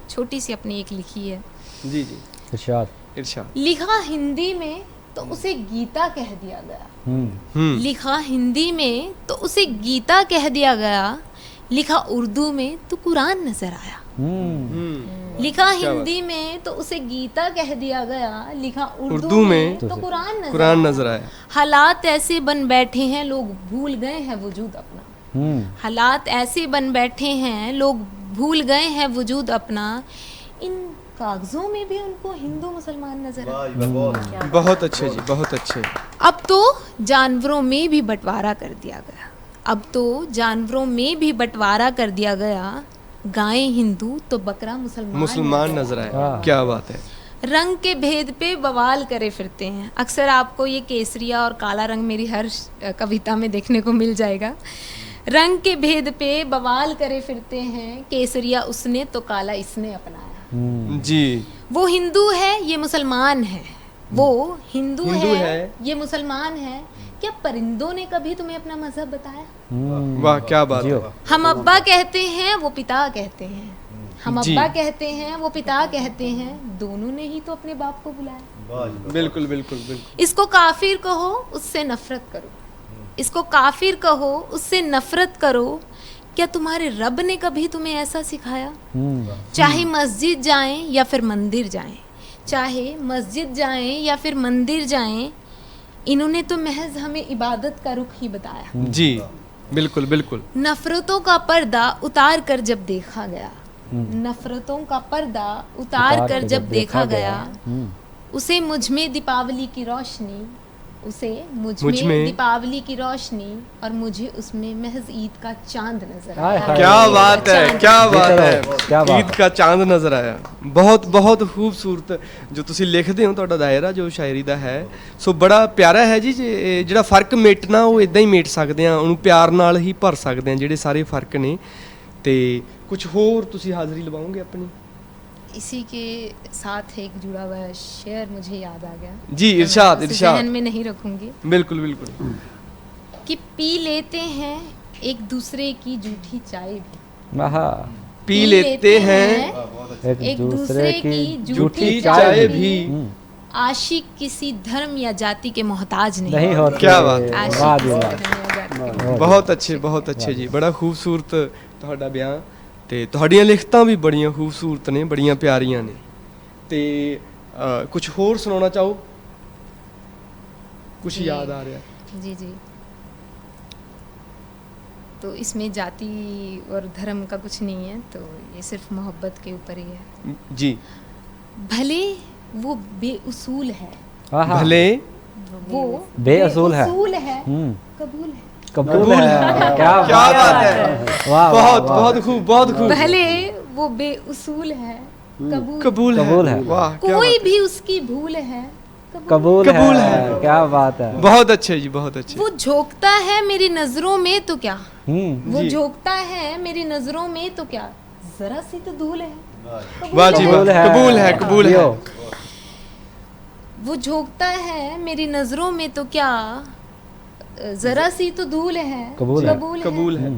छोटी सी अपनी एक लिखी है। जी जी, इरशाद। लिखा हिंदी में तो उसे गीता कह दिया गया। लिखा हिंदी में तो उसे गीता कह दिया गया। लिखा उर्दू में तो कुरान नजर आया। लिखा हिंदी में तो उसे गीता कह दिया गया। लिखा उर्दू में तो कुरान नजर आया। हालात ऐसे बन बैठे हैं लोग भूल गए हैं वजूद अपना। हालात ऐसे बन बैठे हैं लोग भूल गए हैं वजूद अपना। इन कागजों में भी उनको हिंदू मुसलमान नजर आए। बहुत अच्छे जी, बहुत अच्छे। अब तो जानवरों में भी बंटवारा कर दिया गया। अब तो जानवरों में भी बंटवारा कर दिया गया। गायें हिंदू तो बकरा मुसलमान नजर आया। क्या बात है। रंग के भेद पे बवाल करे फिरते हैं। अक्सर आपको ये केसरिया और काला रंग मेरी हर कविता में देखने को मिल जाएगा। रंग के भेद पे बवाल करे फिरते हैं। केसरिया उसने तो काला इसने अपनाया। जी, वो हिंदू है ये मुसलमान है, वो हिंदू है ये मुसलमान है। क्या परिंदों ने कभी तुम्हें अपना मजहब बताया? वाह क्या बात है। हम अब्बा कहते हैं वो पिता कहते हैं। हम जी। अब्बा कहते हैं, वो पिता कहते हैं, दोनों ने ही तो अपने बाप को बुलाया। बिल्कुल बिल्कुल बिल्कुल। इसको काफिर कहो, उससे नफरत करो। इसको काफिर कहो, उससे नफरत करो। क्या तुम्हारे रब ने कभी तुम्हें ऐसा सिखाया? चाहे मस्जिद जाएं या फिर मंदिर जाएं, चाहे मस्जिद जाएं या फिर मंदिर जाएं, इन्होंने तो महज हमें इबादत का रुख ही बताया। जी बिल्कुल बिल्कुल। नफरतों का पर्दा उतार कर जब देखा गया, नफरतों का पर्दा उतार कर जब देखा गया, उसे मुझ में दीपावली की रोशनी, उसे मुझ में दीपावली की रोशनी और मुझे उसमें महज ईद का चांद नजर आया। क्या बात है, क्या बात है, क्या बात ईद का चांद नਜ਼ਰ ਆਇਆ। ਬਹੁਤ ਬਹੁਤ ਖੂਬਸੂਰਤ ਜੋ ਤੁਸੀਂ ਲਿਖਦੇ ਹੋ, ਤੁਹਾਡਾ ਦਾਇਰਾ ਜੋ ਸ਼ਾਇਰੀ ਦਾ ਹੈ ਸੋ ਬੜਾ ਪਿਆਰਾ ਹੈ ਜੀ। ਜਿਹੜਾ ਫਰਕ ਮੇਟਣਾ ਉਹ ਇਦਾਂ ਹੀ ਮੇਟ ਸਕਦੇ ਆ, ਉਹਨੂੰ ਪਿਆਰ ਨਾਲ ਹੀ ਭਰ ਸਕਦੇ ਆ ਜਿਹੜੇ ਸਾਰੇ ਫਰਕ ਨੇ। ਤੇ ਕੁਝ ਹੋਰ ਤੁਸੀਂ ਹਾਜ਼ਰੀ ਲਵਾਓਗੇ अपनी? इसी के साथ एक जुड़ा हुआ शेर मुझे याद आ गया जी, इरशाद मैं उसे इरशाद। ज़हन में नहीं रखूंगी बिल्कुल बिल्कुल। कि पी लेते हैं एक दूसरे की जूठी चाय भी, आहा, पी लेते हैं एक दूसरे की जूठी चाय चाय भी, भी। आशिक किसी धर्म या जाति के मोहताज नहीं, नहीं होते। क्या बात है। आशिक वाह जी किसी वाह। धर्म या जाति के ਬਹੁਤ ਅੱਛੇ ਜੀ, ਬੜਾ ਖੂਬਸੂਰਤ ਤੁਹਾਡਾ ਬਿਆਨ ਤੇ ਤੁਹਾਡੀਆਂ ਲਿਖਤਾਂ ਵੀ ਬੜੀਆਂ ਖੂਬਸੂਰਤ ਨੇ, ਬੜੀਆਂ ਪਿਆਰੀਆਂ ਨੇ। ਤੇ ਕੁਝ ਹੋਰ ਸੁਣਾਉਣਾ ਚਾਹੋ? ਕੁਝ जी। ਯਾਦ ਆ ਰਿਹਾ? जी जी। तो इसमें जाति और धर्म का कुछ नहीं है, तो ये सिर्फ मोहब्बत के ऊपर ही है। जी। भले वो बेउसूल है, आहा, भले वो बेअसूल है। बेउसूल है, हम्म, कबूल है। कबूल है। क्या क्या बात बात है। वाह, वाह, बहुत वाह। बहुत खूब, बहुत खूब। भले वो बेउसूल है, कबूल कबूल कबूल है। है। वाह, क्या कोई बात भी उसकी भूल है, कबूल कबूल है। है। क्या बात है। है। बहुत अच्छे जी, बहुत अच्छे। वो झोंकता है मेरी नजरों में तो क्या, वो जी। झोंकता है मेरी नजरों में तो क्या, जरा सी तो धूल है। वाह जी वाह, कबूल है, कबूल है। वो झोंकता है मेरी नजरों में तो क्या, जरा सी तो धूल है, कबूल है। कबूल है।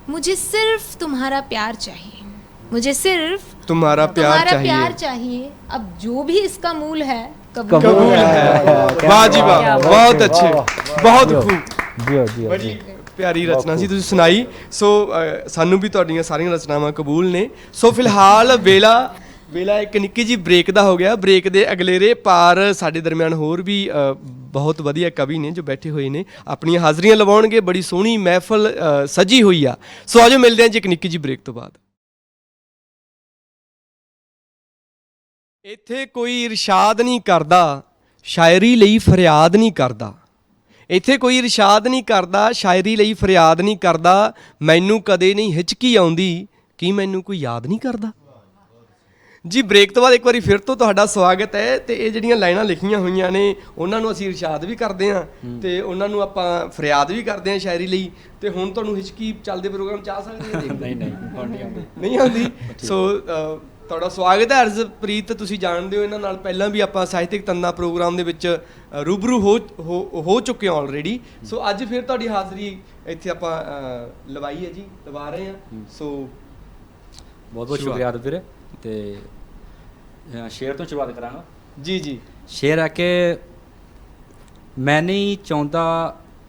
मुझे सिर्फ तुम्हारा प्यार चाहिए, मुझे सिर्फ तुम्हारा प्यार प्यार चाहिए। चाहिए। अब जो भी इसका मूल है, कबूल है। वाह जी वाह, बहुत अच्छे, बहुत खूब। जियो जियो ਬੜੀ ਪਿਆਰੀ ਰਚਨਾ ਸੀ ਤੁਸੀਂ ਸੁਣਾਈ। ਸੋ ਸਾਨੂੰ ਵੀ ਤੁਹਾਡੀਆਂ ਸਾਰੀਆਂ ਰਚਨਾਵਾਂ ਕਬੂਲ ਨੇ। ਸੋ ਫਿਲਹਾਲ ਵੇਲਾ ਇੱਕ ਨਿੱਕੀ ਜੀ ਬ੍ਰੇਕ ਦਾ ਹੋ ਗਿਆ। ਬ੍ਰੇਕ ਦੇ ਅਗਲੇਰੇ ਪਾਰ ਸਾਡੇ ਦਰਮਿਆਨ ਹੋਰ ਵੀ ਬਹੁਤ ਵਧੀਆ ਕਵੀ ਨੇ ਜੋ ਬੈਠੇ ਹੋਏ ਨੇ, ਆਪਣੀਆਂ ਹਾਜ਼ਰੀਆਂ ਲਵਾਉਣਗੇ। ਬੜੀ ਸੋਹਣੀ ਮਹਿਫਲ ਸਜੀ ਹੋਈ ਆ। ਸੋ ਆਜੋ ਮਿਲਦੇ ਹਾਂ ਜੀ ਇੱਕ ਨਿੱਕੀ ਜੀ ਬ੍ਰੇਕ ਤੋਂ ਬਾਅਦ। ਇੱਥੇ ਕੋਈ ਇਰਸ਼ਾਦ ਨਹੀਂ ਕਰਦਾ, ਸ਼ਾਇਰੀ ਲਈ ਫਰਿਆਦ ਨਹੀਂ ਕਰਦਾ। ਇੱਥੇ ਕੋਈ ਇਰਸ਼ਾਦ ਨਹੀਂ ਕਰਦਾ, ਸ਼ਾਇਰੀ ਲਈ ਫਰਿਆਦ ਨਹੀਂ ਕਰਦਾ। ਮੈਨੂੰ ਕਦੇ ਨਹੀਂ ਹਿਚਕੀ ਆਉਂਦੀ, ਕੀ ਮੈਨੂੰ ਕੋਈ ਯਾਦ ਨਹੀਂ ਕਰਦਾ। ਜੀ ਬ੍ਰੇਕ ਤੋਂ ਬਾਅਦ ਇੱਕ ਵਾਰੀ ਫਿਰ ਤੋਂ ਤੁਹਾਡਾ ਸਵਾਗਤ ਹੈ। ਤੇ ਇਹ ਜਿਹੜੀਆਂ ਲਾਈਨਾਂ ਲਿਖੀਆਂ ਹੋਈਆਂ ਨੇ ਉਹਨਾਂ ਨੂੰ ਅਸੀਂ ਇਰਸ਼ਾਦ ਵੀ ਕਰਦੇ ਹਾਂ ਤੇ ਉਹਨਾਂ ਨੂੰ ਆਪਾਂ ਫਰਿਆਦ ਵੀ ਕਰਦੇ ਹਾਂ ਸ਼ਾਇਰੀ ਲਈ। ਤੇ ਹੁਣ ਤੁਹਾਨੂੰ ਹਿਚਕੀ ਚੱਲਦੇ ਪ੍ਰੋਗਰਾਮ ਚ ਆ ਸਕਦੀ ਹੈ? ਨਹੀਂ ਨਹੀਂ ਆਉਂਦੀ। ਸੋ ਤੁਹਾਡਾ ਸਵਾਗਤ ਹੈ ਅਰਜ਼ਪ੍ਰੀਤ। ਤੁਸੀਂ ਜਾਣਦੇ ਹੋ ਇਹਨਾਂ ਨਾਲ ਪਹਿਲਾਂ ਵੀ ਆਪਾਂ ਸਾਹਿਤਕ ਤੰਦਾਂ ਪ੍ਰੋਗਰਾਮ ਦੇ ਵਿੱਚ ਰੂਬਰੂ ਹੋ ਚੁੱਕੇ ਹਾਂ ਆਲਰੇਡੀ। ਸੋ ਅੱਜ ਫਿਰ ਤੁਹਾਡੀ ਹਾਜ਼ਰੀ ਇੱਥੇ ਆਪਾਂ ਲਵਾਈ ਹੈ ਜੀ, ਲਵਾ ਰਹੇ ਹਾਂ। ਸੋ ਬਹੁਤ ਬਹੁਤ ਸ਼ੁਕਰੀਆ ਆਦਿ ਵੀਰੇ। ਤੇ ਸ਼ੇਰ ਤੋਂ ਸ਼ੁਰੂਆਤ ਕਰਾਂਗਾ। ਜੀ ਜੀ। ਸ਼ੇਰ ਹੈ ਕਿ ਮੈਂ ਨਹੀਂ ਚਾਹੁੰਦਾ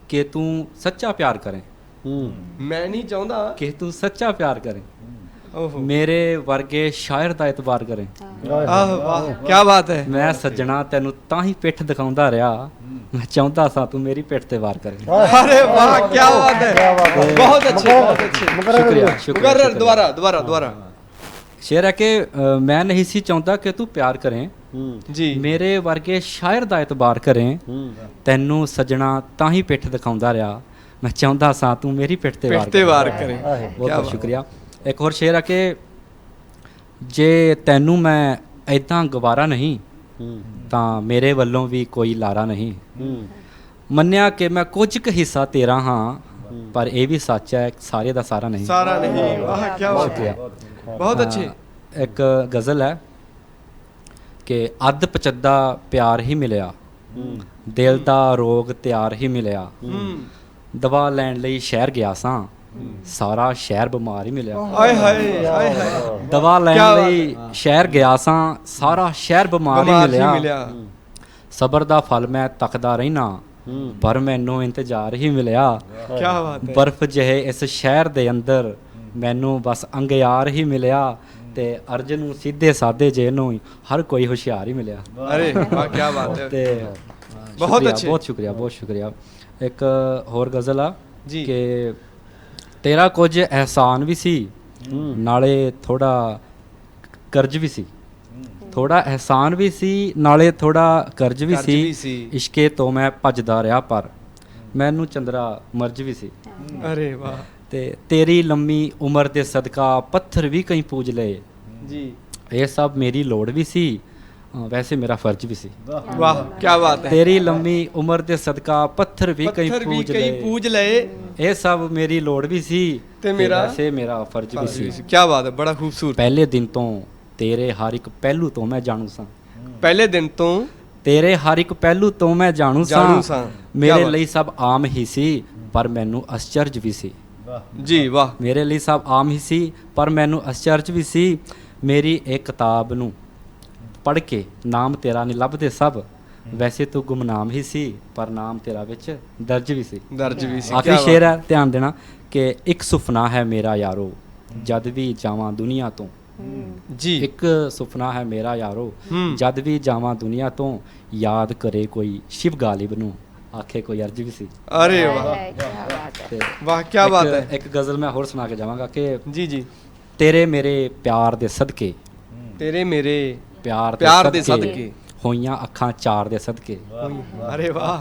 ਕਿ ਤੂੰ ਸੱਚਾ ਪਿਆਰ ਕਰੇ, ਮੈਂ ਨਹੀਂ ਚਾਹੁੰਦਾ ਕਿ ਤੂੰ ਸੱਚਾ ਪਿਆਰ ਕਰੇ, ਓਹੋ ਮੇਰੇ ਵਰਗੇ ਸ਼ਾਇਰ ਦਾ ਇਤਬਾਰ ਕਰੇ। ਆਹ ਵਾਹ, ਕੀ ਬਾਤ ਹੈ। ਮੈਂ ਸੱਜਣਾ ਤੈਨੂੰ ਤਾਂ ਹੀ ਪਿੱਠ ਦਿਖਾਉਂਦਾ ਰਿਹਾ, ਮੈਂ ਚਾਹੁੰਦਾ ਸਾਂ ਤੂੰ ਮੇਰੀ ਪਿੱਠ ਤੇ ਵਾਰ ਕਰੇ। अरे वाह, क्या बात है। बहुत अच्छे, बहुत अच्छे। ਸ਼ੁਕਰੀਆ ਸ਼ੁਕਰੀਆ। दोबारा दोबारा दोबारा। ਸ਼ੇਰ ਹੈ ਕਿ ਮੈਂ ਨਹੀਂ ਸੀ ਚਾਹੁੰਦਾ ਕਿ ਤੂੰ ਪਿਆਰ ਕਰੇ, जी ਮੇਰੇ ਵਰਗੇ ਸ਼ਾਇਰ ਦਾ ਇਤਬਾਰ ਕਰੇ, ਤੈਨੂੰ ਸੱਜਣਾ ਤਾਂ ਹੀ ਪਿੱਠ ਦਿਖਾਉਂਦਾ ਰਿਹਾ, ਮੈਂ ਚਾਹੁੰਦਾ ਸਾਂ ਤੂੰ ਮੇਰੀ ਪਿੱਠ ਤੇ ਵਾਰ पिटते वार करें। ਬਹੁਤ ਬਹੁਤ ਸ਼ੁਕਰੀਆ। ਇੱਕ ਹੋਰ ਸ਼ੇਰ ਆ ਕਿ ਜੇ ਤੈਨੂੰ ਮੈਂ ਇੱਦਾਂ ਗਵਾਰਾ ਨਹੀਂ ਤਾਂ ਮੇਰੇ ਵੱਲੋਂ ਵੀ ਕੋਈ ਲਾਰਾ ਨਹੀਂ, ਮੰਨਿਆ ਕਿ ਮੈਂ ਕੁਝ ਕੁ ਹਿੱਸਾ ਤੇਰਾ ਹਾਂ, ਪਰ ਇਹ ਵੀ ਸੱਚ ਹੈ ਸਾਰੇ ਦਾ ਸਾਰਾ ਨਹੀਂ। सारा नहीं। वाह, क्या बात है। बहुत अच्छे। ਇੱਕ ਗਜ਼ਲ ਹੈ ਕਿ ਅੱਧ ਪਚੱਦਾ ਪਿਆਰ ਹੀ ਮਿਲਿਆ, ਦਿਲ ਦਾ ਰੋਗ ਤਿਆਰ ਹੀ ਮਿਲਿਆ, ਦਵਾ ਲੈਣ ਲਈ ਸ਼ਹਿਰ ਗਿਆ ਸਾਂ, ਸਾਰਾ ਸ਼ਹਿਰ ਬਿਮਾਰ ਹੀ ਮਿਲਿਆ। ਆਏ ਹਾਏ ਆਏ ਹਾਏ, ਦਵਾ ਲੈਣ ਕਿਆ ਲਈ ਸ਼ਹਿਰ ਗਿਆ ਸਾਂ, ਸਾਰਾ ਸ਼ਹਿਰ ਬਿਮਾਰ ਹੀ ਬਿਮਾਰ ਹੀ ਮਿਲਿਆ। ਮਿਲਿਆ। ਸਬਰ ਦਾ ਫਲ ਮੈਂ ਤੱਕਦਾ ਰਹਿਣਾ, ਪਰ ਮੈਨੂੰ ਇੰਤਜ਼ਾਰ ਹੀ ਮਿਲਿਆ। ਕੀ ਬਾਤ ਹੈ। ਬਰਫ਼ ਜਿਹੇ ਇਸ ਸ਼ਹਿਰ ਦੇ ਅੰਦਰ ਮੈਨੂੰ ਬਸ ਅੰਗਿਆਰ ਹੀ ਮਿਲਿਆ, ਤੇ ਅਰਜਨ ਨੂੰ ਸਿੱਧੇ ਸਾਦੇ ਜੇ ਨੂੰ ਹਰ ਕੋਈ ਹੁਸ਼ਿਆਰ ਹੀ ਮਿਲਿਆ। ਅਰੇ ਵਾਹ ਕੀ ਬਾਤ ਹੈ। ਤੇ ਬਹੁਤ ਸ਼ੁਕਰੀਆ, ਅੱਛੇ। ਬਹੁਤ ਸ਼ੁਕਰੀਆ, ਬਹੁਤ ਸ਼ੁਕਰੀਆ। ਇੱਕ ਹੋਰ ਗਜ਼ਲ ਆ ਜੀ। ਕਿ ਤੇਰਾ ਕੁਝ ਅਹਿਸਾਨ ਵੀ ਸੀ, ਨਾਲੇ ਥੋੜਾ ਕਰਜ਼ ਵੀ ਸੀ। ਥੋੜਾ ਅਹਿਸਾਨ ਵੀ ਸੀ, ਨਾਲੇ ਥੋੜਾ ਕਰਜ਼ ਵੀ ਕਰਜ਼ ਵੀ ਸੀ। ਸੀ। ਇਸ਼ਕੇ ਤੋਂ ਮੈਂ ਭੱਜਦਾ ਰਿਹਾ, ਪਰ ਮੈਨੂੰ ਚੰਦਰਾ ਮਰਜ਼ ਵੀ ਸੀ। ਅਰੇ ਵਾਹ ਤੇ ਤੇਰੀ ਲੰਮੀ ਉਮਰ ਦੇ ਸਦਕਾ ਪੱਥਰ ਵੀ ਕਈ ਪੂਜ ਲਏ। ਜੀ, ਇਹ ਸਭ ਮੇਰੀ ਲੋੜ ਵੀ ਸੀ, ਵੈਸੇ ਮੇਰਾ ਫਰਜ਼ ਵੀ ਸੀ। ਵਾਹ ਕੀ ਬਾਤ ਹੈ। ਤੇਰੀ ਲੰਮੀ ਉਮਰ ਦੇ ਸਦਕਾ ਪੱਥਰ ਵੀ ਕਈ ਪੱਥਰ ਵੀ ਪੂਜ ਕਈ ਲਏ। ਪੂਜ ਲਏ ਇਹ ਸਭ ਮੇਰੀ ਲੋੜ ਵੀ ਸੀ, ਤੇ ਮੇਰਾ ਵੈਸੇ ਮੇਰਾ ਫਰਜ਼ ਵੀ ਸੀ। ਕੀ ਬਾਤ ਹੈ, ਬੜਾ ਖੂਬਸੂਰਤ। ਪਹਿਲੇ ਦਿਨ ਤੋਂ ਤੇਰੇ ਹਰ ਇੱਕ ਪਹਿਲੂ ਤੋਂ ਮੈਂ ਜਾਣੂ ਸਾਂ। ਪਹਿਲੇ ਦਿਨ ਤੋਂ ਤੇਰੇ ਹਰ ਇੱਕ ਪਹਿਲੂ ਤੋਂ ਮੈਂ ਜਾਣੂ ਜਾਣੂ ਸਾਂ। ਸਾਂ। ਮੇਰੇ ਕਿਆ ਲਈ ਸਭ ਆਮ ਹੀ ਸੀ, ਪਰ ਮੈਨੂੰ ਅਸਚਰਜ ਵੀ ਸੀ। ਜੀ ਵਾਹ। ਮੇਰੇ ਲਈ ਸਭ ਆਮ ਹੀ ਸੀ, ਪਰ ਮੈਨੂੰ ਅਸਚਰਜ ਵੀ ਸੀ। ਮੇਰੀ ਇਹ ਕਿਤਾਬ ਨੂੰ ਪੜ੍ਹ ਕੇ ਨਾਮ ਤੇਰਾ ਨਹੀਂ ਲੱਭਦੇ ਸਭ, ਵੈਸੇ ਤੂੰ ਗੁਮਨਾਮ ਹੀ ਸੀ, ਪਰ ਨਾਮ ਤੇਰਾ ਵਿੱਚ ਦਰਜ ਵੀ ਸੀ। ਦਰਜ ਵੀ ਸੀ। ਆਖਰੀ ਕਿਆ ਸ਼ੇਰ ਹੈ, ਧਿਆਨ ਦੇਣਾ ਕਿ ਇੱਕ ਸੁਪਨਾ ਹੈ ਮੇਰਾ ਯਾਰੋ, ਜਦ ਵੀ ਜਾਵਾਂ ਦੁਨੀਆ ਤੋਂ। ਜੀ ਇੱਕ ਸੁਪਨਾ ਹੈ ਮੇਰਾ ਯਾਰੋ, ਹੂੰ। ਜਦ ਵੀ ਜਾਵਾਂ ਦੁਨੀਆ ਤੋਂ, ਯਾਦ ਕਰੇ ਕੋਈ ਸ਼ਿਵ ਗਾਲਿਬ ਨੂੰ, ਆਖੇ ਕੋਈ ਅਰਜ ਵੀ ਸੀ। ਅਰੇ ਵਾਹ ਤੇ ਵਾਹ ਕੀ ਬਾਤ ਹੈ। ਇੱਕ ਗਜ਼ਲ ਮੈਂ ਹੋਰ ਸੁਣਾ ਕੇ ਜਾਵਾਂਗਾ ਕਿ ਜੀ ਜੀ। ਤੇਰੇ ਮੇਰੇ ਪਿਆਰ ਦੇ ਸਦਕੇ, ਤੇਰੇ ਮੇਰੇ ਪਿਆਰ ਦੇ ਸਦਕੇ, ਹੋਈਆਂ ਅੱਖਾਂ ਚਾਰ ਦੇ ਸਦਕੇ, ਅਰੇ ਵਾਹ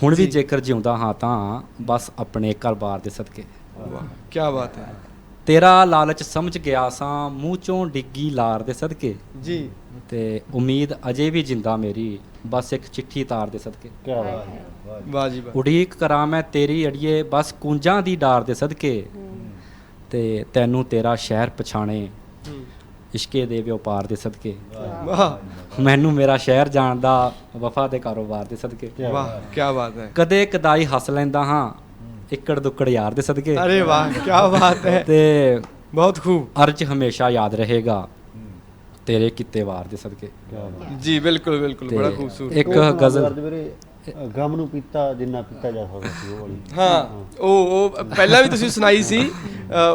ਹੁਣ ਵੀ ਜੇਕਰ ਜਿਉਂਦਾ ਹਾਂ ਤਾਂ ਬਸ ਆਪਣੇ ਘਰ-ਬਾਰ ਦੇ ਸਦਕੇ। ਵਾਹ ਕੀ ਬਾਤ ਹੈ। ਤੇਰਾ ਲਾਲਚ ਸਮਝ ਗਿਆ ਸਾਂ, ਮੂੰਹ ਚੋਂ ਡਿੱਗੀ ਲਾਰ ਦੇ ਸਦਕੇ। ਜੀ ਤੇ ਉਮੀਦ ਅਜੇ ਵੀ ਜਿੰਦਾ ਮੇਰੀ, ਬਸ ਇੱਕ ਚਿੱਠੀ ਤਾਰ ਦੇ ਸਦਕੇ। ਕੀ ਬਾਤ ਹੈ। ਵਾਹ ਜੀ ਵਾਹ। ਉਡੀਕ ਕਰਾਂ ਮੈਂ ਤੇਰੀ ਅੜੀਏ, ਬਸ ਕੁੰਜਾਂ ਦੀ ਡਾਰ ਦੇ ਸਦਕੇ। ਤੇ ਤੈਨੂੰ ਤੇਰਾ ਸ਼ਹਿਰ ਪਛਾਣੇ, ਇਸ਼ਕੇ ਦੇ ਵਪਾਰ ਦੇ ਸਦਕੇ। ਵਾਹ ਮੈਨੂੰ ਮੇਰਾ ਸ਼ਹਿਰ ਜਾਣ ਦਾ, ਵਫਾ ਦੇ ਕਾਰੋਬਾਰ ਦੇ ਸਦਕੇ। ਵਾਹ ਕੀ ਬਾਤ ਹੈ। ਕਦੇ ਕਦਾਈ ਹੱਸ ਲੈਂਦਾ ਹਾਂ, ਇੱਕੜ ਦੁੱਕੜ ਯਾਰ ਦੇ ਸਦਕੇ। ਅਰੇ ਵਾਹ ਕੀ ਬਾਤ ਹੈ। ਤੇ ਬਹੁਤ ਖੂਬ। ਅਰਜ ਹਮੇਸ਼ਾ ਯਾਦ ਰਹੇਗਾ, ਤੇਰੇ ਕੀਤੇ ਵਾਰ ਦੇ ਸਦਕੇ। ਜੀ ਬਿਲਕੁਲ ਬਿਲਕੁਲ, ਤੇ ਬੜਾ ਖੂਬਸੂਰਤ। ਇੱਕ ਉਹ ਗਜ਼ਲ ਕਰਦੇ ਵੀਰੇ, ਗਮ ਨੂੰ ਪੀਤਾ ਜਿੰਨਾ ਪੀਤਾ ਜਾ ਸਕਦਾ ਸੀ, ਉਹ ਵਾਲੀ। ਹਾਂ ਉਹ ਪਹਿਲਾਂ ਵੀ ਤੁਸੀਂ ਸੁਣਾਈ ਸੀ,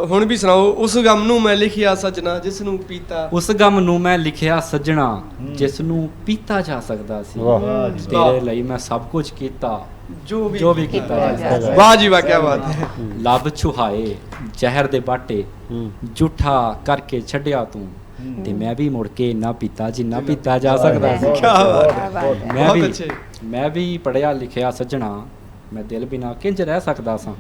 ਹੁਣ ਵੀ ਸੁਣਾਓ। ਉਸ ਗਮ ਨੂੰ ਮੈਂ ਲਿਖਿਆ ਸਜਣਾ, ਜਿਸ ਨੂੰ ਪੀਤਾ। ਉਸ ਗਮ ਨੂੰ ਮੈਂ ਲਿਖਿਆ ਸੱਜਣਾ, ਜਿਸ ਨੂੰ ਪੀਤਾ ਜਾ ਸਕਦਾ ਸੀ। ਵਾਹ ਤੇਰੇ ਲਈ ਮੈਂ ਸਭ ਕੁਝ ਕੀਤਾ, ਜੋ ਵੀ ਕੀਤਾ ਜਾ ਸਕਦਾ। ਵਾਹ ਜੀ ਵਾਹ ਕੀ ਬਾਤ ਹੈ। ਲੱਭ ਛੁਹਾਏ ਜ਼ਹਿਰ ਦੇ ਬਾਟੇ, ਝੂਠਾ ਕਰਕੇ ਛੱਡਿਆ ਤੂੰ, ਤੇ ਮੈਂ ਵੀ ਮੁੜ ਕੇ ਇੰਨਾ ਪੀਤਾ ਜਿੰਨਾ ਪੀਤਾ ਜਾ ਸਕਦਾ ਸੀ। ਕੀ ਬਾਤ ਹੈ। ਬਹੁਤ ਅੱਛੇ। ਮੈਂ ਵੀ ਪੜਿਆ ਲਿਖਿਆ ਸੱਜਣਾ, ਮੈਂ ਦਿਲ ਬਿਨਾ ਕਿੰਜ ਰਹਿ ਸਕਦਾ ਸਾਂ।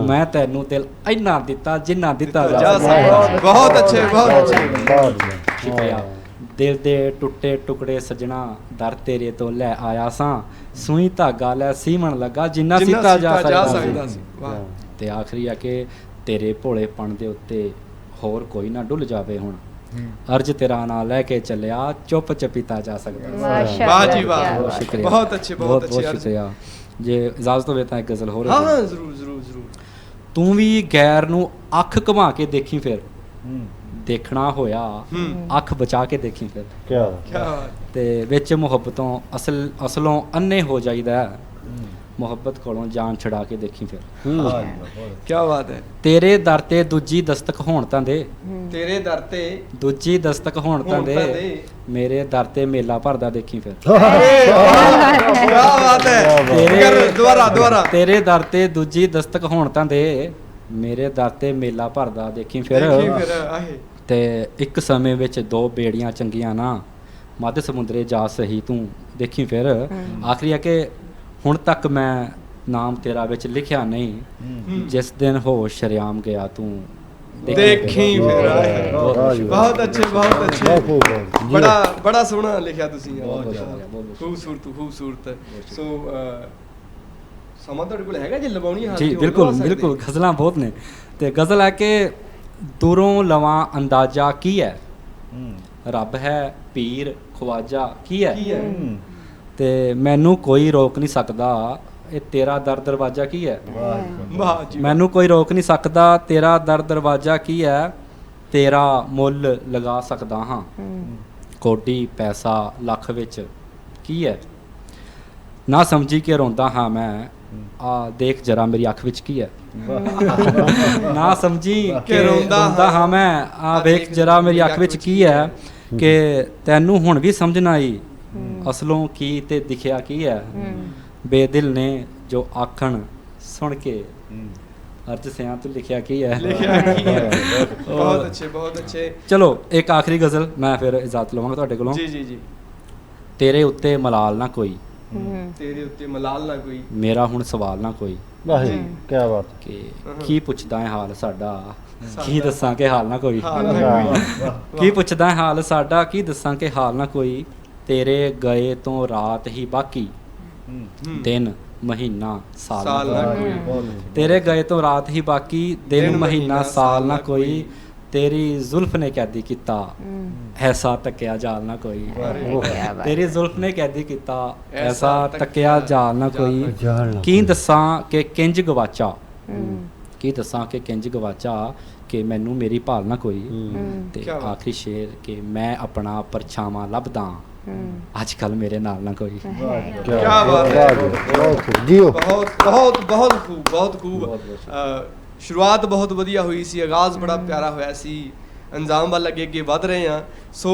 ਮੈਂ ਤੈਨੂੰ ਦਿਲ ਇੰਨਾ ਦਿੱਤਾ ਜਿੰਨਾ ਦਿੱਤਾ ਜਾ ਸਕਦਾ। ਬਹੁਤ ਅੱਛੇ ਬਹੁਤ ਅੱਛੇ। ਬਹੁਤ ਸ਼ੁਕਰੀਆ। ਦਿਲ ਦੇ ਟੁੱਟੇ ਟੁਕੜੇ ਸੱਜਣਾ, ਦਰ ਤੇਰੇ ਤੋਂ ਲੈ ਆਇਆ ਸਾਂ। ਸੂਈ ਧਾਗਾ ਲੈ ਸੀਮਣ ਲੱਗਾ ਜਿੰਨਾ ਸੀਤਾ ਜਾ ਸਕਦਾ ਸੀ। ਵਾਹ ਤੇ ਆਖਰੀ ਆ ਕਿ ਤੇਰੇ ਭੋਲੇਪਣ ਦੇ ਉੱਤੇ ਹੋਰ ਕੋਈ ਨਾ ਡੁੱਲ ਜਾਵੇ ਹੁਣ। ਅਰਜ ਤੇਰਾ ਨਾਂ ਲੈ ਕੇ ਚੱਲਿਆ, ਚੁੱਪ ਚਪੀਤਾ ਜਾ ਸਕਦਾ। ਵਾਹ ਜੀ ਵਾਹ, ਬਹੁਤ ਸ਼ੁਕਰੀਆ। ਬਹੁਤ ਅੱਛੇ ਬਹੁਤ ਅੱਛੇ। ਸ਼ੁਕਰੀਆ। ਜੇ ਇਜਾਜ਼ਤ ਹੋਵੇ ਤਾਂ ਇੱਕ ਗਜ਼ਲ ਹੋਰ। ਹਾਂ ਹਾਂ ਜ਼ਰੂਰ ਜ਼ਰੂਰ ਜ਼ਰੂਰ। ਤੂੰ ਵੀ ਗੈਰ ਨੂੰ ਅੱਖ ਘੁਮਾ ਕੇ ਦੇਖੀ ਫਿਰ, ਦੇਖਣਾ ਹੋਇਆ ਅੱਖ ਬਚਾ ਕੇ ਦੇਖੀ ਫਿਰ। ਕੀ ਬਾਤ। ਕੀ ਬਾਤ। ਤੇ ਵਿੱਚ ਮੁਹੱਬਤੋਂ ਅਸਲੋਂ ਅੰਨੇ ਹੋ ਜਾਈਦਾ ਹੈ, ਮੁਹੱਬਤ ਕੋਲੋਂ ਜਾਨ ਛੁਡਾ ਕੇ ਦੇਖੀ ਫਿਰ। ਕੀ ਬਾਤ ਹੈ। ਤੇਰੇ ਦਰ ਤੇ ਦੂਜੀ ਦਸਤਕ ਹੋਣ ਤਾਂ ਦੇ, ਤੇਰੇ ਦਰ ਤੇ ਦੂਜੀ ਦਸਤਕ ਹੋਣ ਤਾਂ ਦੇ, ਮੇਰੇ ਦਰ ਤੇ ਮੇਲਾ ਭਰਦਾ ਦੇਖੀ ਫਿਰ। ਕੀ ਬਾਤ ਹੈ। ਦੁਬਾਰਾ ਤੇਰੇ ਦਰ ਤੇ ਦੂਜੀ ਦਸਤਕ ਹੋਣ ਤਾਂ ਦੇ, ਮੇਰੇ ਦਰ ਤੇ ਮੇਲਾ ਭਰਦਾ ਦੇਖੀ ਫਿਰ। ਤੇ ਇੱਕ ਸਮੇਂ ਵਿੱਚ ਦੋ ਬੇੜੀਆਂ ਚੰਗੀਆਂ ਨਾ, ਮੱਧ ਸਮੁੰਦਰੇ ਜਾ ਸਹੀ ਤੂੰ ਦੇਖੀ ਫਿਰ। ਆਖਰੀ ਆ ਕਿ ਹੁਣ ਤੱਕ ਮੈਂ ਨਾਮ ਤੇਰਾ ਵਿੱਚ ਲਿਖਿਆ ਨਹੀਂ, ਜਿਸ ਦਿਨ ਹੋਸ਼ ਸ਼ਰਿਆਮ ਗਿਆ ਤੂੰ ਦੇਖੀ ਫਿਰ। ਬਹੁਤ ਅੱਛੇ ਬਹੁਤ ਅੱਛੇ। ਬੜਾ ਸੋਹਣਾ ਲਿਖਿਆ ਤੁਸੀਂ। ਖੂਬਸੂਰਤ। ਸੋ ਸਮਾਂ ਤੁਹਾਡੇ ਕੋਲ ਹੈਗਾ ਜੇ ਲਵਾਉਣੀ? ਜੀ ਬਿਲਕੁਲ ਗਜ਼ਲਾਂ ਬਹੁਤ ਨੇ। ਤੇ ਗਜ਼ਲ ਹੈ ਕਿ ਦੂਰੋਂ ਲਵਾਂ ਅੰਦਾਜ਼ਾ ਕੀ ਹੈ, ਰੱਬ ਹੈ ਪੀਰ ਖਵਾਜਾ ਕੀ ਹੈ, ਤੇ ਮੈਨੂੰ ਕੋਈ ਰੋਕ ਨਹੀਂ ਸਕਦਾ ਇਹ ਤੇਰਾ ਦਰ ਦਰਵਾਜ਼ਾ ਕੀ ਹੈ, ਵਾਹ ਜੀ ਮੈਨੂੰ ਕੋਈ ਰੋਕ ਨਹੀਂ ਸਕਦਾ, ਤੇਰਾ ਦਰ ਦਰਵਾਜ਼ਾ ਕੀ ਹੈ, ਤੇਰਾ ਮੁੱਲ ਲਗਾ ਸਕਦਾ ਹਾਂ, ਕੋਟੀ ਪੈਸਾ ਲੱਖ ਵਿੱਚ ਕੀ ਹੈ, ਨਾ ਸਮਝੀ ਕਿ ਰੋਂਦਾ ਹਾਂ ਮੈਂ, ਆ ਦੇਖ ਜਰਾ ਮੇਰੀ ਅੱਖ ਵਿੱਚ ਕੀ ਹੈ, ਨਾ ਸਮਝੀ ਕਿ ਰੋਂਦਾ ਹਾਂ ਮੈਂ, ਆ ਵੇਖ ਜਰਾ ਮੇਰੀ ਅੱਖ ਵਿੱਚ ਕੀ ਹੈ, ਕਿ ਤੈਨੂੰ ਹੁਣ ਵੀ ਸਮਝ ਨਾ ਆਈ ਅਸਲੋਂ ਕੀ ਤੇ ਦਿਖਿਆ ਕੀ ਹੈ, ਬੇਦਿਲ ਨੇ ਜੋ ਆਖਣ ਸੁਣ ਕੇ ਅਰਜ ਸਿਆਂ ਤੋਂ ਲਿਖਿਆ ਕੀ ਹੈ, ਬਹੁਤ ਅੱਛੇ ਬਹੁਤ ਅੱਛੇ। ਚਲੋ ਇੱਕ ਆਖਰੀ ਗਜ਼ਲ ਮੈਂ ਫਿਰ ਇਜਾਜ਼ਤ ਲਵਾਂਗਾ ਤੁਹਾਡੇ ਕੋਲੋਂ। ਜੀ ਜੀ ਜੀ। ਤੇਰੇ ਉੱਤੇ ਮਲਾਲ ਨਾ ਕੋਈ, ਤੇਰੇ ਉੱਤੇ ਮਲਾਲ ਨਾ ਕੋਈ, ਮੇਰਾ ਹੁਣ ਸਵਾਲ ਨਾ ਕੋਈ, ਵਾਹ ਜੀ ਕੀ ਬਾਤ ਕਿ ਕੀ ਪੁੱਛਦਾ ਹੈ ਹਾਲ ਸਾਡਾ, ਕੀ ਦੱਸਾਂ ਕਿ ਹਾਲ ਨਾ ਕੋਈ, ਹੈ। ਕੀ ਪੁੱਛਦਾ ਹੈ ਹਾਲ ਸਾਡਾ, ਕੀ ਦੱਸਾਂ ਕਿ ਹਾਲ ਨਾ ਕੋਈ, ਤੇਰੇ ਗਏ ਤੋਂ ਰਾਤ ਹੀ ਬਾਕੀ, ਦਿਨ ਮਹੀਨਾ ਸਾਲ ਨਾ ਕੋਈ, ਤੇਰੇ ਗਏ ਤੋਂ ਰਾਤ ਹੀ ਬਾਕੀ, ਦਿਨ ਮਹੀਨਾ ਸਾਲ ਨਾ ਕੋਈ, ਤੇਰੀ ਜ਼ੁਲਫ ਨੇ ਕੈਦੀ ਕੀਤਾ, ਐਸਾ ਤੱਕਿਆ ਜਾਲ ਨਾ ਕੋਈ, ਤੇਰੀ ਜ਼ੁਲਫ ਨੇ ਕੈਦੀ ਕੀਤਾ, ਐਸਾ ਤੱਕਿਆ ਜਾਲ ਨਾ ਕੋਈ, ਕੀ ਦੱਸਾਂ ਕਿ ਕਿੰਜ ਗਵਾਚਾ, ਕੀ ਦੱਸਾਂ ਕਿ ਕਿੰਜ ਗਵਾਚਾ, ਕਿ ਮੈਨੂੰ ਮੇਰੀ ਭਾਲ ਨਾ ਕੋਈ, ਤੇ ਆਖਰੀ ਸ਼ੇਰ ਕਿ ਮੈਂ ਆਪਣਾ ਪਰਛਾਵਾਂ ਲੱਭਦਾ, ਅੱਜ ਕੱਲ ਮੇਰੇ ਨਾਲ ਨਾ ਕੋਈ। ਕੀ ਬਾਤ ਹੈ, ਜੀਓ ਬਹੁਤ ਬਹੁਤ ਬਹੁਤ ਖੂਬ ਬਹੁਤ ਖੂਬ। ਸ਼ੁਰੂਆਤ ਬਹੁਤ ਵਧੀਆ ਹੋਈ ਸੀ, ਆਗਾਜ਼ ਬੜਾ ਪਿਆਰਾ ਹੋਇਆ ਸੀ, ਅੰਜਾਮ ਵੱਲ ਅੱਗੇ ਵੱਧ ਰਹੇ ਹਾਂ। ਸੋ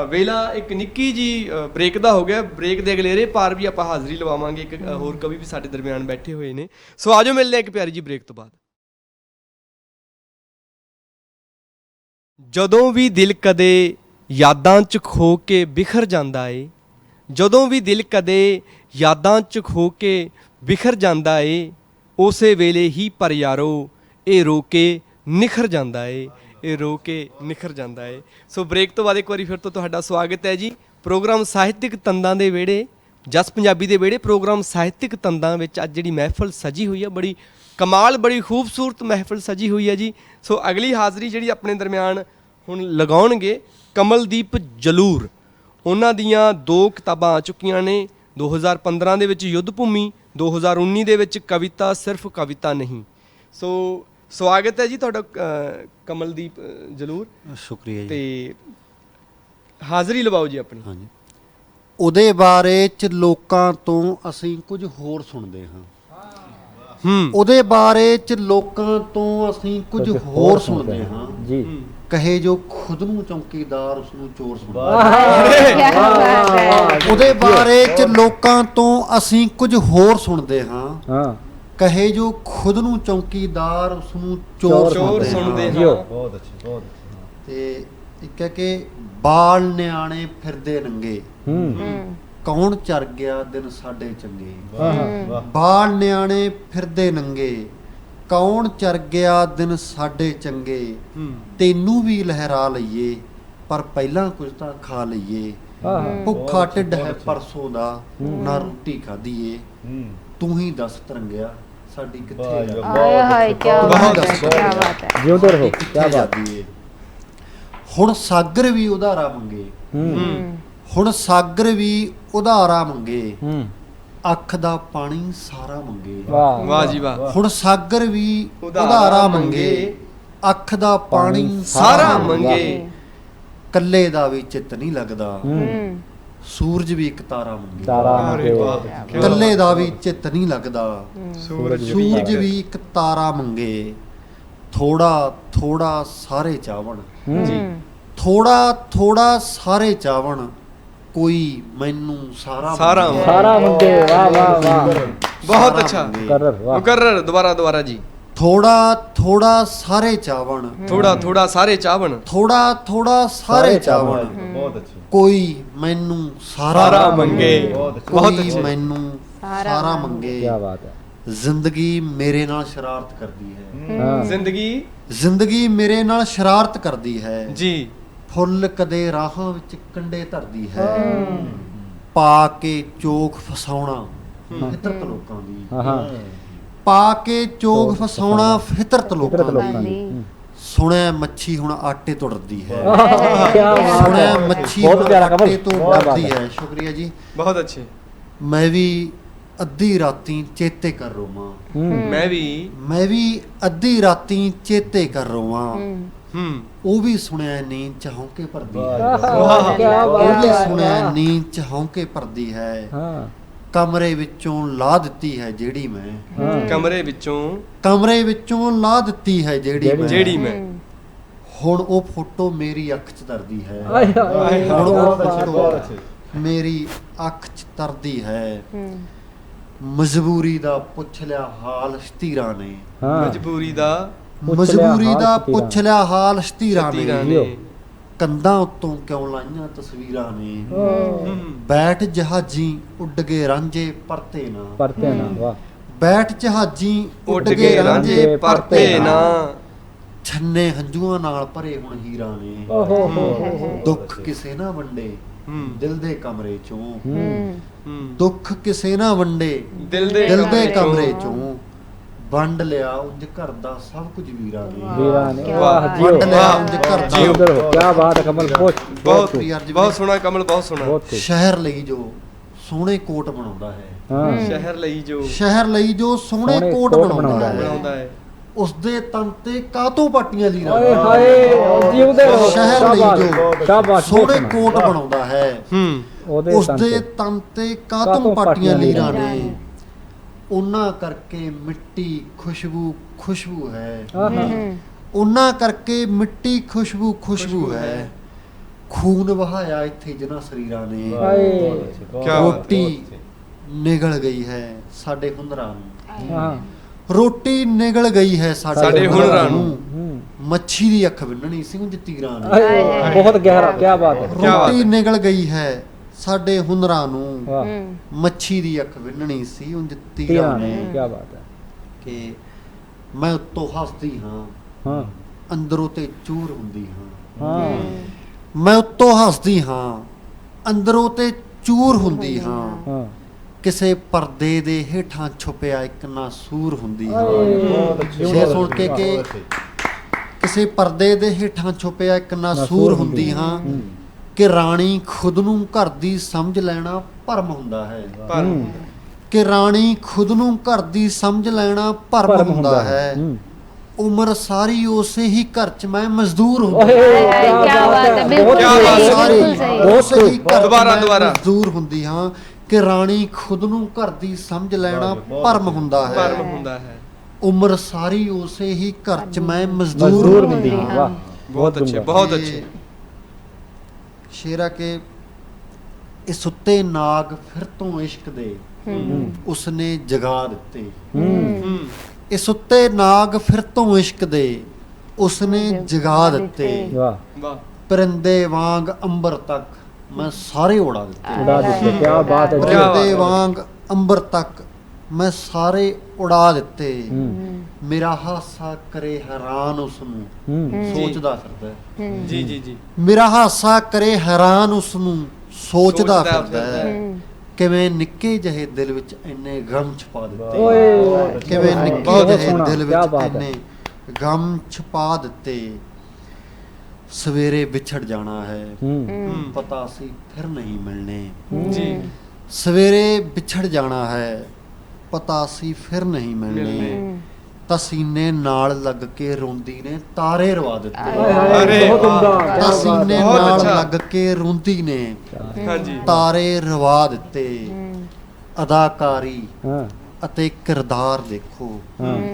ਵੇਲਾ ਇੱਕ ਨਿੱਕੀ ਜੀ ਬ੍ਰੇਕ ਦਾ ਹੋ ਗਿਆ, ਬ੍ਰੇਕ ਦੇ ਅਗਲੇਰੇ ਪਾਰ ਵੀ ਆਪਾਂ ਹਾਜ਼ਰੀ ਲਵਾਵਾਂਗੇ, ਇੱਕ ਹੋਰ ਕਵੀ ਵੀ ਸਾਡੇ ਦਰਮਿਆਨ ਬੈਠੇ ਹੋਏ ਨੇ। ਸੋ ਆਜੋ ਮਿਲਦੇ ਇੱਕ ਪਿਆਰੀ ਜੀ ਬ੍ਰੇਕ ਤੋਂ ਬਾਅਦ। ਜਦੋਂ ਵੀ ਦਿਲ ਕਦੇ ਯਾਦਾਂ 'ਚ ਖੋ ਕੇ ਬਿਖਰ ਜਾਂਦਾ ਏ, ਜਦੋਂ ਵੀ ਦਿਲ ਕਦੇ ਯਾਦਾਂ 'ਚ ਖੋ ਕੇ ਬਿਖਰ ਜਾਂਦਾ ਏ, ਉਸੇ ਵੇਲੇ ਹੀ ਪਰ ਯਾਰੋ ਇਹ ਰੋ ਕੇ ਨਿਖਰ ਜਾਂਦਾ ਏ, ਇਹ ਰੋ ਕੇ ਨਿਖਰ ਜਾਂਦਾ ਏ। ਸੋ ਬ੍ਰੇਕ ਤੋਂ ਬਾਅਦ ਇੱਕ ਵਾਰੀ ਫਿਰ ਤੋਂ ਤੁਹਾਡਾ ਸਵਾਗਤ ਹੈ ਜੀ ਪ੍ਰੋਗਰਾਮ ਸਾਹਿਤਿਕ ਤੰਦਾਂ ਦੇ ਵਿਹੜੇ, ਜਸ ਪੰਜਾਬੀ ਦੇ ਵਿਹੜੇ ਪ੍ਰੋਗਰਾਮ ਸਾਹਿਤਿਕ ਤੰਦਾਂ ਵਿੱਚ ਅੱਜ ਜਿਹੜੀ ਮਹਿਫਲ ਸਜੀ ਹੋਈ ਹੈ, ਬੜੀ ਕਮਾਲ ਬੜੀ ਖੂਬਸੂਰਤ ਮਹਿਫਲ ਸਜੀ ਹੋਈ ਹੈ ਜੀ। ਸੋ ਅਗਲੀ ਹਾਜ਼ਰੀ ਜਿਹੜੀ ਆਪਣੇ ਦਰਮਿਆਨ ਹੁਣ ਲਗਾਉਣਗੇ ਕਮਲਦੀਪ ਜਲੂਰ, ਉਹਨਾਂ ਦੀਆਂ 2 ਕਿਤਾਬਾਂ ਆ ਚੁੱਕੀਆਂ ਨੇ, 2015 ਦੇ ਵਿੱਚ ਯੁੱਧ ਭੂਮੀ, 2019 ਦੇ ਵਿੱਚ ਕਵਿਤਾ ਸਿਰਫ ਕਵਿਤਾ ਨਹੀਂ। ਸੋ ਸਵਾਗਤ ਹੈ ਜੀ ਤੁਹਾਡਾ ਕਮਲਦੀਪ ਜਲੂਰ, ਸ਼ੁਕਰੀਆ ਜੀ। ਤੇ ਹਾਜ਼ਰੀ ਲਵਾਓ ਜੀ ਆਪਣੀ। ਹਾਂਜੀ, ਉਹਦੇ ਬਾਰੇ ਚ ਲੋਕਾਂ ਤੋਂ ਅਸੀਂ ਕੁਝ ਹੋਰ ਸੁਣਦੇ ਹਾਂ, ਉਹਦੇ ਬਾਰੇ ਚ ਲੋਕਾਂ ਤੋਂ ਅਸੀਂ ਕੁਝ ਹੋਰ ਸੁਣਦੇ ਹਾਂ ਜੀ, ਕਹੇ ਜੋ ਖੁਦ ਨੂੰ ਚੌਕੀਦਾਰ ਉਸ ਨੂੰ ਚੋਰ ਸੁਣਦਾ। ਉਹਦੇ ਬਾਰੇ ਚ ਲੋਕਾਂ ਤੋਂ ਅਸੀਂ ਕੁਝ ਹੋਰ ਸੁਣਦੇ ਹਾਂ, ਹਾਂ ਕਹੇ ਜੋ ਖੁਦ ਨੂੰ ਚੌਕੀਦਾਰ ਉਸ ਨੂੰ ਚੋਰ ਸੁਣਦੇ ਹਾਂ। ਬਹੁਤ ਅੱਛੇ ਬਹੁਤ। ਤੇ ਇੱਕ ਹੈ ਕਿ ਬਾਲ ਨਿਆਣੇ ਫਿਰਦੇ ਨੰਗੇ, ਕੌਣ ਚਰ ਗਿਆ ਦਿਨ ਸਾਡੇ ਚੰਗੇ, ਬਾਲ ਨਿਆਣੇ ਫਿਰਦੇ ਨੰਗੇ, ਕੌਣ ਚਰ ਗਿਆ ਦਿਨ ਸਾਡੇ ਚੰਗੇ, ਤੈਨੂੰ ਵੀ ਲਹਿਰਾ ਲਈਏ ਪਰ ਪਹਿਲਾਂ ਕੁਝ ਤਾਂ ਖਾ ਲਈਏ, ਭੁੱਖਾ ਢਿੱਡ ਹੈ ਪਰਸੋਂ ਦਾ ਨਾ ਰੋਟੀ ਖਾਧੀਏ, ਤੂੰ ਹੀ ਦੱਸ ਤਰੰਗਿਆ ਸਾਡੀ ਕਿੱਥੇ ਆਏ ਹਾਏ ਕੀ ਬਾਤ ਹੈ, ਕੀ ਬਾਤ ਹੈ, ਜਿਉਂਦੇ ਰਹੋ, ਕੀ ਬਾਤ ਜਾਂਦੀ। ਹੁਣ ਸਾਗਰ ਵੀ ਉਧਾਰਾ ਮੰਗੇ, ਹੁਣ ਸਾਗਰ ਵੀ ਉਧਾਰਾ ਮੰਗੇ, ਅੱਖ ਦਾ ਪਾਣੀ ਸਾਰਾ ਮੰਗੇ, ਵਾਹ ਵਾਹ ਜੀ ਵਾਹ। ਹੁਣ ਸਾਗਰ ਵੀ ਉਧਾਰਾ ਮੰਗੇ, ਅੱਖ ਦਾ ਪਾਣੀ ਸਾਰਾ ਮੰਗੇ, ਕੱਲੇ ਦਾ ਵੀ ਚਿੱਤ ਨਹੀਂ ਲੱਗਦਾ, ਸੂਰਜ ਵੀ ਇੱਕ ਤਾਰਾ ਮੰਗੇ, ਤਾਰਾ ਅਰੇ ਵਾਹ, ਕੱਲੇ ਦਾ ਵੀ ਚਿੱਤ ਨਹੀਂ ਲੱਗਦਾ, ਸੂਰਜ ਵੀ ਇੱਕ ਤਾਰਾ ਮੰਗੇ, ਥੋੜਾ ਥੋੜਾ ਸਾਰੇ ਚਾਵਣ, ਥੋੜਾ ਥੋੜਾ ਸਾਰੇ ਚਾਵਣ, ਕੋਈ ਮੈਨੂੰ ਸਾਰਾ ਸਾਰਾ ਮੰਗੇ, ਵਾਹ ਵਾਹ ਵਾਹ, ਬਹੁਤ ਅੱਛਾ, ਮੁਕਰਰ, ਵਾਹ ਮੁਕਰਰ, ਦੁਬਾਰਾ ਜੀ। ਥੋੜਾ ਥੋੜਾ ਸਾਰੇ ਚਾਵਣ, ਥੋੜਾ ਥੋੜਾ ਸਾਰੇ ਚਾਵਣ, ਥੋੜਾ ਥੋੜਾ ਸਾਰੇ ਚਾਵਣ, ਕੋਈ ਮੈਨੂੰ ਸਾਰਾ ਮੰਗੇ, ਕੋਈ ਮੈਨੂੰ ਸਾਰਾ ਮੰਗੇ। ਕੀ ਬਾਤ ਹੈ। ਜ਼ਿੰਦਗੀ ਮੇਰੇ ਨਾਲ ਸ਼ਰਾਰਤ ਕਰਦੀ ਹੈ, ਹਾਂ ਜ਼ਿੰਦਗੀ ਮੇਰੇ ਨਾਲ ਸ਼ਰਾਰਤ ਕਰਦੀ ਹੈ ਜੀ, ਫੁੱਲ ਕਦੇ ਰਾਹਾਂ ਵਿੱਚ ਕੰਡੇ ਧਰਦੀ ਹੈ, ਪਾ ਕੇ ਚੋਖ ਫਸਾਉਣਾ ਫਿਤਰਤ ਲੋਕਾਂ ਦੀ, ਪਾ ਕੇ ਚੋਖ ਫਸਾਉਣਾ ਫਿਤਰਤ ਲੋਕਾਂ ਦੀ, ਸੁਣਿਆ ਮੱਛੀ ਹੁਣ ਆਟੇ ਤੋਂ ਡਰਦੀ ਹੈ, ਸੁਣਿਆ ਮੱਛੀ ਹੁਣ ਆਟੇ ਤੋਂ ਡਰਦੀ ਹੈ। ਸ਼ੁਕਰੀਆ ਜੀ, ਬਹੁਤ ਅੱਛੇ। ਮੈਂ ਵੀ ਅੱਧੀ ਰਾਤੀ ਚੇਤੇ ਕਰ ਰੋਵਾਂ, ਮੈਂ ਵੀ ਅੱਧੀ ਰਾਤੀ ਚੇਤੇ ਕਰ ਰੋਵਾਂ, ਹੂੰ ਉਹ ਵੀ ਸੁਣਿਆ ਨੀਂਦ ਚ ਹੌਂਕੇ ਭਰਦੀ ਹੈ, ਵਾਹ ਕੀ ਉਹ ਬਾਤ ਵੀ ਹੈ ਸੁਣਿਆ ਨੀਂਦ ਚ ਹੌਂਕੇ ਭਰਦੀ ਹੈ, ਹਾਂ ਕਮਰੇ ਵਿੱਚੋਂ ਲਾ ਦਿੱਤੀ ਹੈ ਜਿਹੜੀ ਮੈਂ, ਕਮਰੇ ਵਿੱਚੋਂ ਲਾ ਦਿੱਤੀ ਹੈ ਜਿਹੜੀ ਮੈਂ ਹੁਣ ਉਹ ਫੋਟੋ ਮੇਰੀ ਅੱਖ 'ਚ ਤਰਦੀ ਹੈ, ਆਏ ਹਾਏ ਹੁਣ ਉਹ ਕਿਆ ਬਾਤ ਫੋਟੋ ਹੈ। ਮੇਰੀ ਅੱਖ 'ਚ ਤਰਦੀ ਹੈ, ਮਜਬੂਰੀ ਦਾ ਪੁੱਛ ਲਿਆ ਹਾਲ ਸ਼ਤੀਰਾਂ ਨੇ, ਹਾਂ ਮਜਬੂਰੀ ਦਾ ਪੁੱਛ ਲਿਆ ਹਾਲ ਸ਼ਤੀਰਾਂ ਤੀਰਾਂ ਨੇ, ਨੇ ਕੰਧਾਂ ਉੱਤੋਂ ਕਿਉਂ ਲਾਈਆਂ ਤਸਵੀਰਾਂ ਨੇ, ਹੂੰ, ਬੈਠ ਜਹਾਜੀ ਉੱਡ ਗਏ ਰਾਂਝੇ ਪਰਤੇ ਨਾ, ਪਰਤੇ ਨਾ ਵਾਹ ਬੈਠ ਜਹਾਜੀ ਉੱਡ ਗਏ ਰਾਂਝੇ ਪਰਤੇ ਨਾ, ਛੰਨੇ ਹੰਝੂਆਂ ਨਾਲ ਭਰੇ ਹੁਣ ਹੀਰਾਂ ਨੇ, ਓਹੋ ਹੋ ਦੁੱਖ ਕਿਸੇ ਨਾ ਵੰਡੇ ਹੂੰ ਦਿਲ ਦੇ ਕਮਰੇ ਚੋਂ, ਹੂੰ ਦੁੱਖ ਕਿਸੇ ਨਾ ਵੰਡੇ ਦਿਲ ਦੇ ਕਮਰੇ ਚੋਂ, ਵੰਡ ਲਿਆ ਉਂਝ ਘਰ ਦਾ ਸਭ ਕੁਝ ਵੀਰਾਂ ਨੇ, ਵੀਰਾਂ ਨੇ ਵਾਹ, ਵਾਹ ਜਿਓ ਵੰਡ ਲਿਆ ਉਂਝ ਘਰ ਦਾ ਸੁੰਦਰ ਹੋ ਕੀ ਬਾਤ ਹੈ ਕਮਲ ਬਹੁਤ ਬਹੁਤ ਸੋਹਣਾ ਕਮਲ, ਬਹੁਤ ਸੋਹਣਾ ਬਹੁਤ ਖੂਬ। ਸ਼ਹਿਰ ਲਈ ਜੋ ਸੋਹਣੇ ਕੋਟ ਬਣਾਉਂਦਾ ਹੈ, ਹਾਂ ਸ਼ਹਿਰ ਲਈ ਜੋ ਸੋਹਣੇ ਕੋਟ ਬਣਾਉਂਦਾ ਹੈ, ਬਣਾਉਂਦਾ ਹੈ, ਉਸਦੇ ਤਨ ਤੇ ਕਾਤੋਂ ਪਾਟੀਆਂ ਲੀਰਾਂ ਓਏ ਹਾਏ ਜਿਉਂਦੇ ਰਹੋ ਸ਼ਹਿਰ ਲਈ ਜੋ ਸ਼ਾਬਾਸ਼ ਸੋਹਣੇ ਕੋਟ ਬਣਾਉਂਦਾ ਹੈ, ਹੂੰ ਉਸਦੇ ਤਨ ਤੇ ਕਾਤੋਂ ਪਾਟੀਆਂ ਲੀਰਾਂ ਨੇ, ਉਹਨਾਂ ਕਰਕੇ ਮਿੱਟੀ ਖੁਸ਼ਬੂ ਹੈ, ਉਹਨਾਂ ਕਰਕੇ ਮਿੱਟੀ ਖੁਸ਼ਬੂ ਹੈ, ਖੂਨ ਵਹਾਇਆ ਇੱਥੇ ਜਿਨ੍ਹਾਂ ਸਰੀਰਾਂ ਨੇ, ਹਾਏ ਕਿਆ ਰੋਟੀ ਨਿਗਲ ਗਈ ਹੈ ਸਾਡੇ ਹੁਨਰਾਂ ਨੂੰ, ਹਾਂ ਰੋਟੀ ਨਿਗਲ ਗਈ ਹੈ ਸਾਡੇ ਹੁਨਰਾਂ ਨੂੰ, ਹੂੰ ਮੱਛੀ ਦੀ ਅੱਖ ਵਿੰਨਣੀ ਸੀ ਉਂਝ ਤੀਰਾਂ ਨੇ, ਆਏ ਬਹੁਤ ਗਹਿਰਾ ਕੀ ਬਾਤ ਹੈ ਰੋਟੀ ਨਿਗਲ ਗਈ ਹੈ ਸਾਡੇ ਹੁਨਰਾਂ ਨੂੰ, ਵਾਹ ਮੱਛੀ ਦੀ ਅੱਖ ਵਿੰਨਣੀ ਸੀ ਉਂਝ ਤੀਰਾਂ ਤੀਰਾਂ ਨੇ, ਨੇ ਕੀ ਬਾਤ ਹੈ ਕਿ ਮੈਂ ਉੱਤੋਂ ਹੱਸਦੀ ਹਾਂ ਹਾਂ ਅੰਦਰੋਂ ਤੇ ਚੂਰ ਹੁੰਦੀ ਹਾਂ, ਹਾਂ ਮੈਂ ਉੱਤੋਂ ਹੱਸਦੀ ਹਾਂ ਅੰਦਰੋਂ ਤੇ ਚੂਰ ਹੁੰਦੀ ਹਾਂ, ਹਾਂ ਕਿਸੇ ਪਰਦੇ ਦੇ ਹੇਠਾਂ ਛੁਪਿਆ ਇੱਕ ਨਾਸੂਰ ਹੁੰਦੀ ਹਾਂ, ਬਹੁਤ ਸ਼ੇਰ ਸੁਣ ਕੇ ਕਿ ਕਿਸੇ ਪਰਦੇ ਦੇ ਹੇਠਾਂ ਛੁਪਿਆ ਇੱਕ ਨਾਸੂਰ ਹੁੰਦੀ ਹਾਂ, ਕਿ ਰਾਣੀ ਖੁਦ ਨੂੰ ਘਰ ਦੀ ਸਮਝ ਲੈਣਾ ਭਰਮ ਹੁੰਦਾ ਹੈ, ਕਿ ਰਾਣੀ ਖੁਦ ਨੂੰ ਘਰ ਦੀ ਸਮਝ ਲੈਣਾ ਭਰਮ ਹੁੰਦਾ ਹੈ, ਉਮਰ ਸਾਰੀ ਉਸੇ ਹੀ ਘਰ ਚ ਮੈਂ ਮਜ਼ਦੂਰ ਹੁੰਦਾ, क्या बात है बिल्कुल क्या सही, बात है। बिल्कुल सही ਉਸੇ ਹੀ ਘਰ ਚ ਦੁਬਾਰਾ, ਮੈਂ ਦੁਬਾਰਾ। ਮਜ਼ਦੂਰ ਹੁੰਦੀ ਹਾਂ, ਕਿ ਰਾਣੀ ਖੁਦ ਨੂੰ ਘਰ ਦੀ ਸਮਝ ਲੈਣਾ ਭਰਮ ਹੁੰਦਾ ਪਰਮ ਹੈ, ਹੁੰਦਾ ਹੈ, ਉਮਰ ਸਾਰੀ ਉਸੇ ਹੀ ਘਰ ਚ ਮੈਂ ਮਜ਼ਦੂਰ ਮਜ਼ਦੂਰ ਹੁੰਦੀ ਹੁੰਦੀ ਹੈ ਹਾਂ। ਵਾਹ ਬਹੁਤ ਅੱਛੇ ਬਹੁਤ ਅੱਛੇ, ਸ਼ੇਰਾ ਕੇ ਇਹ ਸੁੱਤੇ ਨਾਗ ਫਿਰ ਤੋਂ ਇਸ਼ਕ ਦੇ ਉਸਨੇ ਜਗਾ ਦਿੱਤੇ, ਹੂੰ ਇਹ ਸੁੱਤੇ ਨਾਗ ਫਿਰ ਤੋਂ ਇਸ਼ਕ ਦੇ ਉਸਨੇ ਜਗਾ ਦਿੱਤੇ, ਵਾਹ ਵਾਹ ਪਰਿੰਦੇ ਵਾਂਗ ਅੰਬਰ ਤੱਕ ਮੈਂ ਸਾਰੇ ਉਡਾ ਦਿੱਤੇ, ਉਡਾ ਦਿੱਤੇ ਕੀ ਬਾਤ ਹੈ ਜੀ ਪਰਿੰਦੇ ਵਾਂਗ ਅੰਬਰ ਤੱਕ ਮੈਂ ਸਾਰੇ ਉਡਾ ਦਿੱਤੇ, ਮੇਰਾ ਹਾਸਾ ਕਰੇ ਹੈਰਾਨ ਉਸ ਨੂੰ ਸੋਚਦਾ ਫਿਰਦਾ ਹੈ, ਜੀ ਜੀ ਜੀ ਮੇਰਾ ਹਾਸਾ ਕਰੇ ਹੈਰਾਨ ਉਸ ਨੂੰ ਸੋਚਦਾ ਫਿਰਦਾ ਹੈ, ਕਿਵੇਂ ਨਿੱਕੇ ਜਿਹੇ ਦਿਲ ਵਿੱਚ ਇੰਨੇ ਗਮ ਛੁਪਾ ਦਿੱਤੇ, ਓਏ ਕਿਵੇਂ ਨਿੱਕੇ ਬਹੁਤ ਜਿਹੇ ਸੋਹਣਾ, ਦਿਲ ਕਿਆ ਵਿੱਚ ਬਾਤ ਹੈ। ਇੰਨੇ ਗਮ ਛੁਪਾ ਦਿੱਤੇ, ਸਵੇਰੇ ਵਿਛੜ ਜਾਣਾ ਹੈ ਪਤਾ ਸੀ ਫਿਰ ਨਹੀਂ ਮਿਲਣੇ, ਜੀ ਸਵੇਰੇ ਵਿਛੜ ਜਾਣਾ ਹੈ ਪਤਾ ਸੀ ਫਿਰ ਨਹੀਂ ਮਿਲਣੇ, ਤਾਂ ਸੀਨੇ ਨਾਲ ਲੱਗ ਕੇ ਰੋਂਦੀ ਨੇ ਤਾਰੇ ਰਵਾ ਦਿੱਤੇ, ਅਰੇ ਬਹੁਤ ਉਮਦਾ ਤਾਂ ਸੀਨੇ ਬਹੁਤ ਨਾਲ ਅੱਛਾ। ਲੱਗ ਕੇ ਰੋਂਦੀ ਨੇ ਹਾਂਜੀ ਤਾਰੇ ਰਵਾ ਦਿੱਤੇ, ਅਦਾਕਾਰੀ ਹਾਂ ਅਤੇ ਕਿਰਦਾਰ ਦੇਖੋ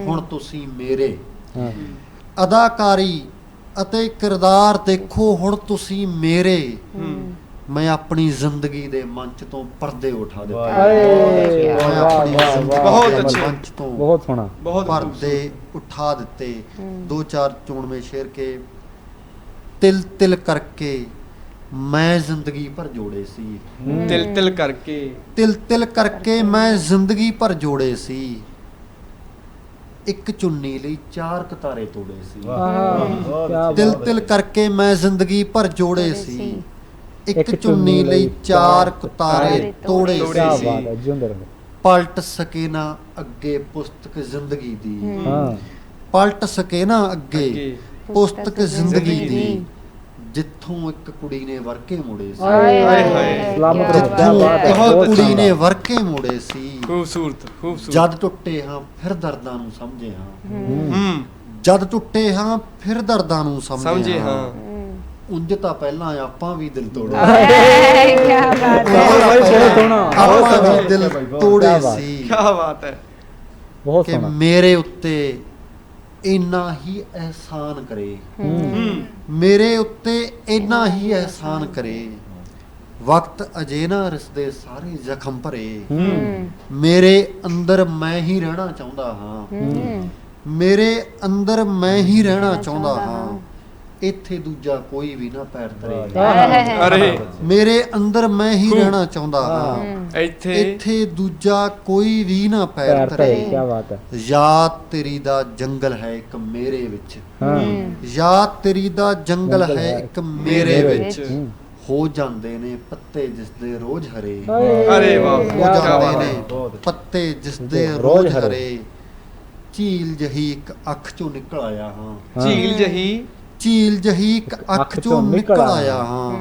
ਹੁਣ ਤੁਸੀਂ ਮੇਰੇ, ਹਾਂ ਅਦਾਕਾਰੀ ਅਤੇ ਕਿਰਦਾਰ ਦੇਖੋ ਹੁਣ ਤੁਸੀਂ ਮੇਰੇ, ਮੈਂ ਆਪਣੀ ਜ਼ਿੰਦਗੀ ਦੇ ਮੰਚ ਤੋਂ ਪਰਦੇ ਉਠਾ ਦਿੱਤੇ, ਆਏ ਮੈਂ ਵਾਹ ਆਪਣੀ ਵਾਹ ਜ਼ਿੰਦਗੀ ਬਹੁਤ ਦੇ ਅੱਛੇ। ਮੰਚ ਤੋਂ ਬਹੁਤ ਸੋਹਣਾ ਬਹੁਤ ਪਰਦੇ ਉਠਾ ਦਿੱਤੇ, ਦੋ ਚਾਰ ਚੋਣਵੇਂ ਸ਼ੇਰ ਕੇ ਤਿਲ ਤਿਲ ਕਰਕੇ ਮੈਂ ਜ਼ਿੰਦਗੀ ਭਰ ਜੋੜੇ ਸੀ, ਤਿਲ ਤਿਲ ਕਰਕੇ ਤਿਲ ਤਿਲ ਕਰਕੇ ਮੈਂ ਜ਼ਿੰਦਗੀ ਭਰ ਜੋੜੇ ਸੀ, ਇੱਕ ਚੁੰਨੀ ਲਈ 4 ਕਤਾਰੇ ਤੋੜੇ ਸੀ, ਕੀ ਤਿਲ ਤਿਲ ਕਰਕੇ ਮੈਂ ਜ਼ਿੰਦਗੀ ਭਰ ਜੋੜੇ ਸੀ, ਇੱਕ ਚੁੰਨੀ ਲਈ 4 ਕਤਾਰੇ ਤੋੜੇ ਕੀ ਤੋੜੇ ਸੀ, ਬਾਤ ਹੈ ਜਿਉਂਦੇ ਰਹੋ ਪਲਟ ਸਕੇ ਨਾ ਅੱਗੇ ਪੁਸਤਕ ਜ਼ਿੰਦਗੀ ਦੀ, ਹਾਂ ਪਲਟ ਸਕੇ ਨਾ ਅੱਗੇ ਪੁਸਤਕ ਜ਼ਿੰਦਗੀ ਦੀ, ਜਿੱਥੋਂ ਇੱਕ ਕੁੜੀ ਨੇ ਵਰਕੇ ਮੁੜੇ ਸੀ, ਹਾਏ ਸਲਾਮਤ ਰਹੋ, ਜਿੱਥੋਂ ਕਿਆ ਬਾਤ ਹੈ, ਇੱਕ ਬਹੁਤ ਕੁੜੀ ਨੇ ਸ਼ਾਨਦਾਰ। ਵਰਕੇ ਮੁੜੇ ਸੀ, ਖੂਬਸੂਰਤ ਖੂਬਸੂਰਤ। ਜਦ ਟੁੱਟੇ ਹਾਂ ਫਿਰ ਦਰਦਾਂ ਨੂੰ ਸਮਝੇ ਹਾਂ, ਹੂੰ ਜਦ ਟੁੱਟੇ ਹਾਂ ਫਿਰ ਦਰਦਾਂ ਨੂੰ ਸਮਝੇ ਸਮਝੇ ਹਾਂ। ਹਾਂ, ਉਂਝ ਤਾਂ ਪਹਿਲਾਂ ਆਪਾਂ ਵੀ ਦਿਲ ਤੋੜੇ, ਕੀ ਬਾਤ ਹੈ। ਬਹੁਤ ਸੋਹਣਾ, ਆਪਾਂ ਵੀ ਦਿਲ ਤੋੜੇ ਕਿਆ ਬਾਤ। ਸੀ ਕੀ ਬਾਤ ਹੈ। ਬਹੁਤ ਕਿ ਸੋਹਣਾ। ਮੇਰੇ ਉੱਤੇ ਇੰਨਾ ਹੀ ਅਹਿਸਾਨ ਕਰੇ, ਹੂੰ ਮੇਰੇ ਉੱਤੇ ਇੰਨਾ ਹੀ ਅਹਿਸਾਨ ਕਰੇ, ਵਕਤ ਅਜੇ ਨਾ ਰਿਸਦੇ ਸਾਰੇ ਜ਼ਖਮ ਭਰੇ, ਮੇਰੇ ਅੰਦਰ ਮੈਂ ਹੀ ਰਹਿਣਾ ਚਾਹੁੰਦਾ ਹਾਂ, ਮੇਰੇ ਅੰਦਰ ਮੈਂ ਹੀ ਰਹਿਣਾ ਚਾਹੁੰਦਾ ਹਾਂ, ਇੱਥੇ ਦੂਜਾ ਕੋਈ ਵੀ ਨਾ ਪੈਰ ਧਰੇ, ਅਰੇ ਮੇਰੇ ਅੰਦਰ ਮੈਂ ਹੀ ਰਹਿਣਾ ਚਾਹੁੰਦਾ ਹਾਂ, ਇੱਥੇ ਇੱਥੇ ਦੂਜਾ ਕੋਈ ਵੀ ਨਾ ਪੈਰ ਪੈਰ ਧਰੇ, ਧਰੇ, ਕਿਆ ਬਾਤ ਹੈ। ਯਾਦ ਤੇਰੀ ਦਾ ਜੰਗਲ ਹੈ ਇੱਕ ਮੇਰੇ ਵਿੱਚ, ਹਾਂ ਯਾਦ ਤੇਰੀ ਦਾ ਜੰਗਲ ਹੈ ਇੱਕ ਮੇਰੇ ਵਿੱਚ, ਹੂੰ। ਹੋ ਜਾਂਦੇ ਨੇ ਪੱਤੇ ਜਿਸ ਦੇ ਰੋਜ਼ ਹਰੇ, ਅਰੇ ਵਾਹ ਹੋ ਕਿਆ ਜਾਂਦੇ ਬਾਤ ਨੇ ਪੱਤੇ ਜਿਸ ਦੇ ਰੋਜ਼ ਰੋਜ਼ ਹਰੇ। ਹਰੇ, ਝੀਲ ਜਹੀ ਇੱਕ ਅੱਖ ਚੋਂ ਨਿਕਲ ਆਇਆ ਹਾਂ, ਝੀਲ ਜਹੀ ਝੀਲ ਜਹੀ ਇੱਕ ਅੱਖ ਚੋਂ ਨਿਕਲ ਆਇਆ ਹਾਂ,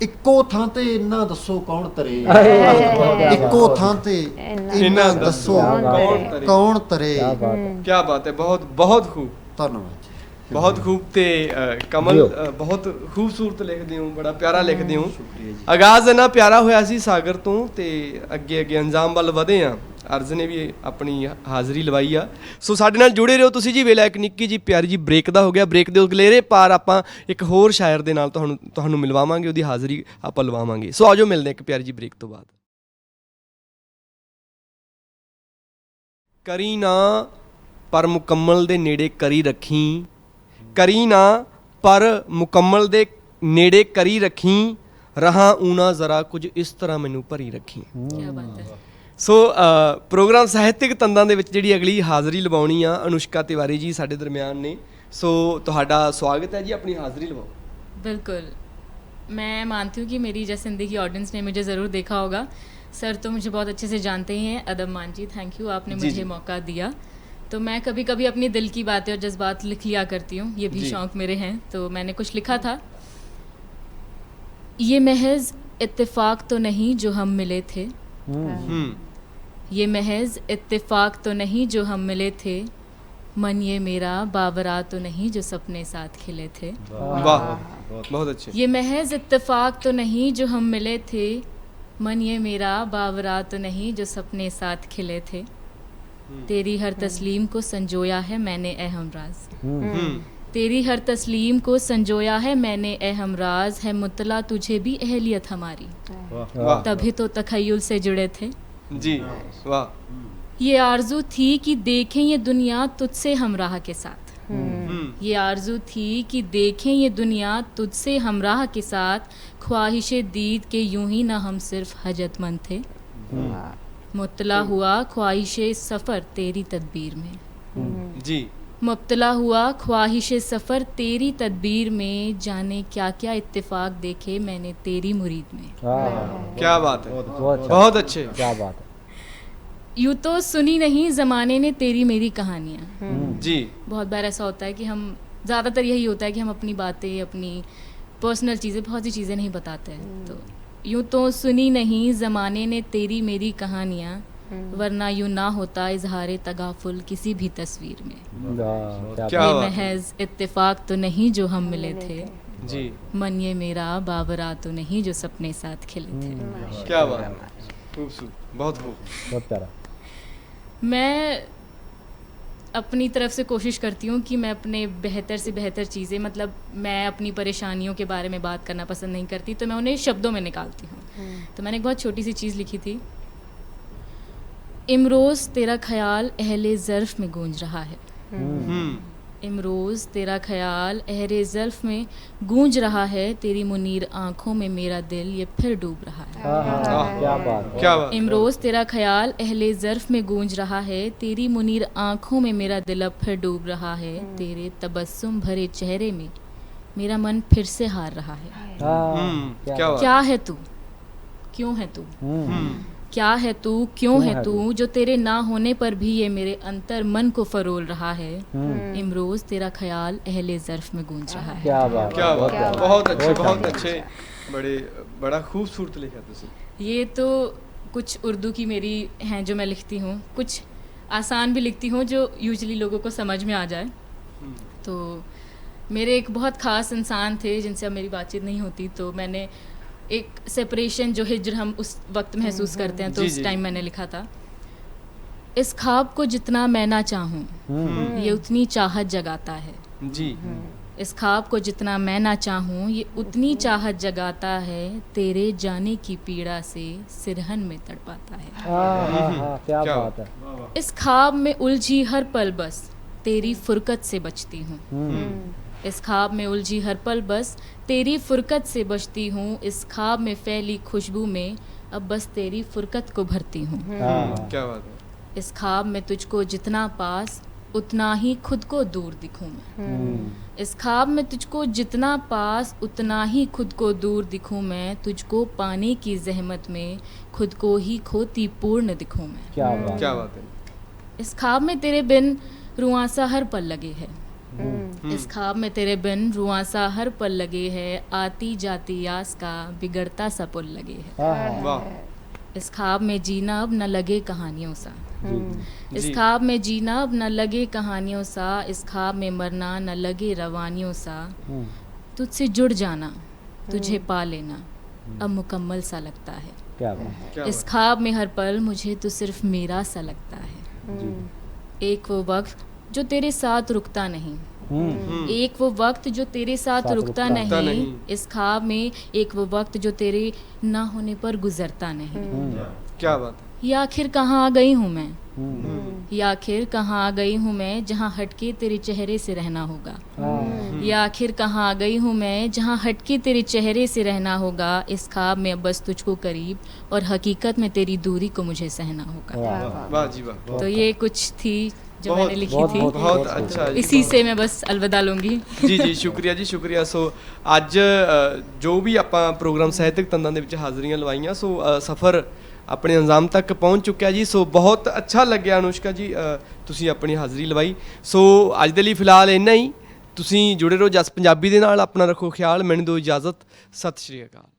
ਇੱਕੋ ਥਾਂ ਤੇ ਇੰਨਾ ਦੱਸੋ ਕੌਣ ਤਰੇ, ਇੱਕੋ ਥਾਂ ਤੇ ਇੰਨਾ ਦੱਸੋ ਕੌਣ ਤਰੇ। ਕਿਆ ਬਾਤ ਹੈ। ਕੀ ਬਾਤ ਹੈ। ਬਹੁਤ ਬਹੁਤ ਖੂਬ, ਧੰਨਵਾਦ ਜੀ। ਬਹੁਤ ਖੂਬ। ਤੇ ਕਮਲ ਜਿਓ। ਬਹੁਤ ਖੂਬਸੂਰਤ ਲਿਖਦੇ ਹੋ, ਬੜਾ ਪਿਆਰਾ ਲਿਖਦੇ ਹੋ। ਸ਼ੁਕਰੀਆ ਜੀ। ਆਗਾਜ਼ ਇੰਨਾ ਪਿਆਰਾ ਹੋਇਆ ਸੀ ਸਾਗਰ ਤੋਂ, ਤੇ ਅੱਗੇ ਅੱਗੇ ਅੰਜਾਮ ਵੱਲ ਵਧੇ ਆ। ਅਰਜ਼ ਨੇ ਵੀ ਆਪਣੀ ਹਾਜ਼ਰੀ ਲਵਾਈ ਆ। ਸੋ ਸਾਡੇ ਨਾਲ ਜੁੜੇ ਰਹੋ ਤੁਸੀਂ ਜੀ। ਵੇਲਾ ਇੱਕ ਨਿੱਕੀ ਜੀ ਪਿਆਰੀ ਜੀ ਬ੍ਰੇਕ ਦਾ ਹੋ ਗਿਆ। ਬ੍ਰੇਕ ਦੇ ਅਗਲੇਰੇ ਪਾਰ ਆਪਾਂ ਇੱਕ ਹੋਰ ਸ਼ਾਇਰ ਦੇ ਨਾਲ ਤੁਹਾਨੂੰ ਮਿਲਵਾਵਾਂਗੇ, ਉਹਦੀ ਹਾਜ਼ਰੀ ਆਪਾਂ ਲਵਾਵਾਂਗੇ। ਸੋ ਆਜੋ ਮਿਲਦੇ ਇੱਕ ਪਿਆਰੀ ਜੀ ਬ੍ਰੇਕ ਤੋਂ ਬਾਅਦ। ਕਰੀ ਨਾ ਪਰ ਮੁਕੰਮਲ ਦੇ ਨੇੜੇ ਕਰੀ ਰੱਖੀ, ਕਰੀ ਨਾ ਪਰ ਮੁਕੰਮਲ ਦੇ ਨੇੜੇ ਕਰੀ ਰੱਖੀ, ਰਹਾ ਊਣਾ ਜ਼ਰਾ ਕੁਝ ਇਸ ਤਰ੍ਹਾਂ ਮੈਨੂੰ ਭਰੀ ਰੱਖੀ। ਕੀ ਬਾਤ ਹੈ। ਸੋ ਪ੍ਰੋਗਰਾਮ ਸਾਹਿਤਿਕ ਤੰਦਾਂ ਦੇ ਵਿੱਚ ਜਿਹੜੀ ਅਗਲੀ ਹਾਜ਼ਰੀ ਲਵਾਉਣੀ ਆ, ਅਨੁਸ਼ਕਾ ਤਿਵਾਰੀ ਜੀ ਸਾਡੇ ਦਰਮਿਆਨ ਨੇ। ਸੋ ਤੁਹਾਡਾ ਸਵਾਗਤ है जी, अपनी हाजिरी लगाओ। बिल्कुल, मैं मानती हूँ कि मेरी जैसे हिंदी की ऑडियंस ने मुझे ज़रूर देखा होगा। सर तो मुझे बहुत अच्छे से जानते ही हैं। अदब मान जी, थैंक यू, आपने जी, मुझे जी। मौका दिया। तो मैं कभी कभी अपनी दिल की बातें और जज्बात लिख लिया करती हूँ, ये भी जी। शौक़ मेरे हैं। तो मैंने कुछ लिखा था, ये महज इत्तेफाक तो नहीं जो हम मिले थे, ये महज इत्तेफाक तो नहीं जो हम मिले थे, मन ये मेरा बावरा तो नहीं जो सपने साथ खिले थे। वाह, बहुत अच्छे। ये महज इत्तेफाक तो नहीं जो हम मिले थे, मन ये मेरा बावरा तो नहीं जो सपने साथ खिले थे, तेरी हर तस्लीम को संजोया है मैंने ए हमराज, तेरी हर तस्लीम को संजोया है मैंने ए हमराज, है मुतला तुझे भी अहलियत हमारी, वाह तभी तो तखय्युल से जुड़े थे। जी, वाह। ये आरजू थी कि देखें ये दुनिया तुझसे हमराह के साथ, ये आरजू थी कि देखें ये दुनिया तुझसे हमराह के साथ, ख्वाहिशे दीद के यूं ही ना हम सिर्फ हजतमंद थे, मुब्तला हुआ ख्वाहिशे सफ़र तेरी तदबीर में, जी, मुब्तला हुआ ख्वाहिशे सफ़र तेरी तदबीर में, जाने क्या क्या इत्तेफाक देखे मैंने तेरी मुरीद में। क्या बात है, बहुत अच्छा। बहुत अच्छे। क्या बात है। यूँ तो सुनी नहीं ज़माने ने तेरी मेरी कहानियाँ। जी, बहुत बार ऐसा होता है कि हम, ज़्यादातर यही होता है कि हम अपनी बातें, अपनी पर्सनल चीज़ें, बहुत सी चीज़ें नहीं बताते हैं। तो यूँ तो सुनी नहीं ज़माने ने तेरी मेरी कहानियाँ, वरना यूँ ना होता इजहार तगाफुल किसी भी तस्वीर में, क्या क्या ये बात है। महज इत्तेफाक तो नहीं जो हम मिले थे, जी, मन ये मेरा बावरा तो नहीं जो सपने साथ खिले थे। क्या बात है, खूबसूरत, बहुत खूब। बहुत प्यारा। मैं अपनी तरफ से कोशिश करती हूँ कि मैं अपने बेहतर से बेहतर चीज़ें, मतलब मैं अपनी परेशानियों के बारे में बात करना पसंद नहीं करती, तो मैं उन्हें शब्दों में निकालती हूँ। तो मैंने एक बहुत छोटी सी चीज़ लिखी थी, इमरोज़ तेरा ख्याल अहले ज़र्फ़ में गूंज रहा है, इमरोज़ तेरा ख्याल अहले ज़र्फ़ में गूंज रहा है, तेरी मुनीर आँखों में मेरा दिल ये फिर डूब रहा है। क्या बात है। क्या बात। इमरोज़ तेरा ख्याल अहले ज़र्फ़ में गूंज रहा है, तेरी मुनीर आँखों में मेरा दिल अब फिर डूब रहा है, तेरे तबस्सुम भरे चेहरे में मेरा मन फिर से हार रहा है। क्या बात। क्या है तू, क्यों है तू, क्या है तू, क्यों है तू, जो तेरे ना होने पर भी ये मेरे अंतर मन को फरोल रहा है। इमरोज तेरा ख्याल अहले ज़र्फ में गूंज रहा है। क्या बात क्या बात है, बहुत अच्छे, बहुत शानदार। अच्छे, बड़ा खूबसूरत लिखा तुसी। ये तो कुछ उर्दू की मेरी हैं जो मैं लिखती हूँ, कुछ आसान भी लिखती हूँ जो यूजली लोगों को समझ में आ जाए। तो मेरे एक बहुत ख़ास इंसान थे जिनसे अब मेरी बातचीत नहीं होती, तो मैंने एक सेपरेशन जो हिज्र हम उस वक्त महसूस करते हैं, तो जी, उस जी। टाइम मैंने लिखा था, इस ख्वाब को जितना मैं ना चाहूँ ये उतनी चाहत जगाता है। जी। इस ख्वाब को जितना मैं ना चाहूँ ये उतनी चाहत जगाता है, तेरे जाने की पीड़ा से सिरहन में तड़पाता है। क्या क्या बात है। इस ख्वाब में उलझी हर पल बस तेरी फुरकत से बचती हूँ। इस ख्वाब में उलझी हर पल बस तेरी फुरकत से बचती हूँ। इस ख्वाब में फैली खुशबू में अब बस तेरी फुरकत को भरती हूँ। क्या बात है। इस ख्वाब में तुझको जितना पास उतना ही खुद को दूर दिखूँ मैं। इस ख्वाब में तुझको जितना पास उतना ही खुद को दूर दिखूँ मैं। तुझको पाने की जहमत में खुद को ही खोती पूर्ण दिखूँ मैं। क्या बात क्या बात है। इस ख्वाब में तेरे बिन रुआंसा हर पल लगे है। इस ख्वाब में तेरे बिन रुआंसा हर पल लगे है। आती जाती आस का बिगड़ता सा पुल लगे है। वाह। इस ख्वाब में जीना अब न लगे कहानियों सा। इस जी। ख्वाब में जीना अब न लगे कहानियों सा। इस ख्वाब में मरना न लगे रवानियों सा। तुझसे जुड़ जाना तुझे पा लेना अब मुकम्मल सा लगता है। क्या बात। क्या इस बात ख्वाब में हर पल मुझे तो सिर्फ मेरा सा लगता है। एक वो वक्त जो तेरे साथ रुकता नहीं। एक वो वक्त जो तेरे साथ रुकता नहीं। इस ख्वाब में एक वो वक्त जो तेरे ना होने पर गुजरता नहीं। क्या बात है। ये आखिर कहाँ आ गई हूँ मैं। ये आखिर कहाँ आ गई हूँ मैं जहाँ हटके तेरे चेहरे से रहना होगा। ये आखिर कहाँ आ गई हूँ मैं जहाँ हटके तेरे चेहरे से रहना होगा। इस ख्वाब में अब बस तुझको करीब और हकीकत में तेरी दूरी को मुझे सहना होगा। वाह जी वाह। तो ये कुछ थी जो बहुत- मैंने लिखी बहुत- थी। बहुत अच्छा जी, इसी से मैं बस अलविदा लूँगी। ਜੀ ਜੀ ਸ਼ੁਕਰੀਆ ਜੀ ਸ਼ੁਕਰੀਆ। ਸੋ ਅੱਜ ਜੋ ਵੀ ਆਪਾਂ ਪ੍ਰੋਗਰਾਮ ਸਾਹਿਤਕ ਤੰਦਾਂ ਦੇ ਵਿੱਚ ਹਾਜ਼ਰੀਆਂ ਲਵਾਈਆਂ, ਸੋ ਸਫ਼ਰ ਆਪਣੇ ਅੰਜਾਮ ਤੱਕ ਪਹੁੰਚ ਚੁੱਕਿਆ ਜੀ। ਸੋ ਬਹੁਤ ਅੱਛਾ ਲੱਗਿਆ ਅਨੁਸ਼ਕਾ ਜੀ, ਤੁਸੀਂ ਆਪਣੀ ਹਾਜ਼ਰੀ ਲਵਾਈ। ਸੋ ਅੱਜ ਦੇ ਲਈ ਫਿਲਹਾਲ ਇੰਨਾ ਹੀ। ਤੁਸੀਂ ਜੁੜੇ ਰਹੋ ਜਸ ਪੰਜਾਬੀ ਦੇ ਨਾਲ। ਆਪਣਾ ਰੱਖੋ ਖਿਆਲ। ਮੈਨੂੰ ਦਿਓ ਇਜਾਜ਼ਤ। ਸਤਿ ਸ਼੍ਰੀ ਅਕਾਲ।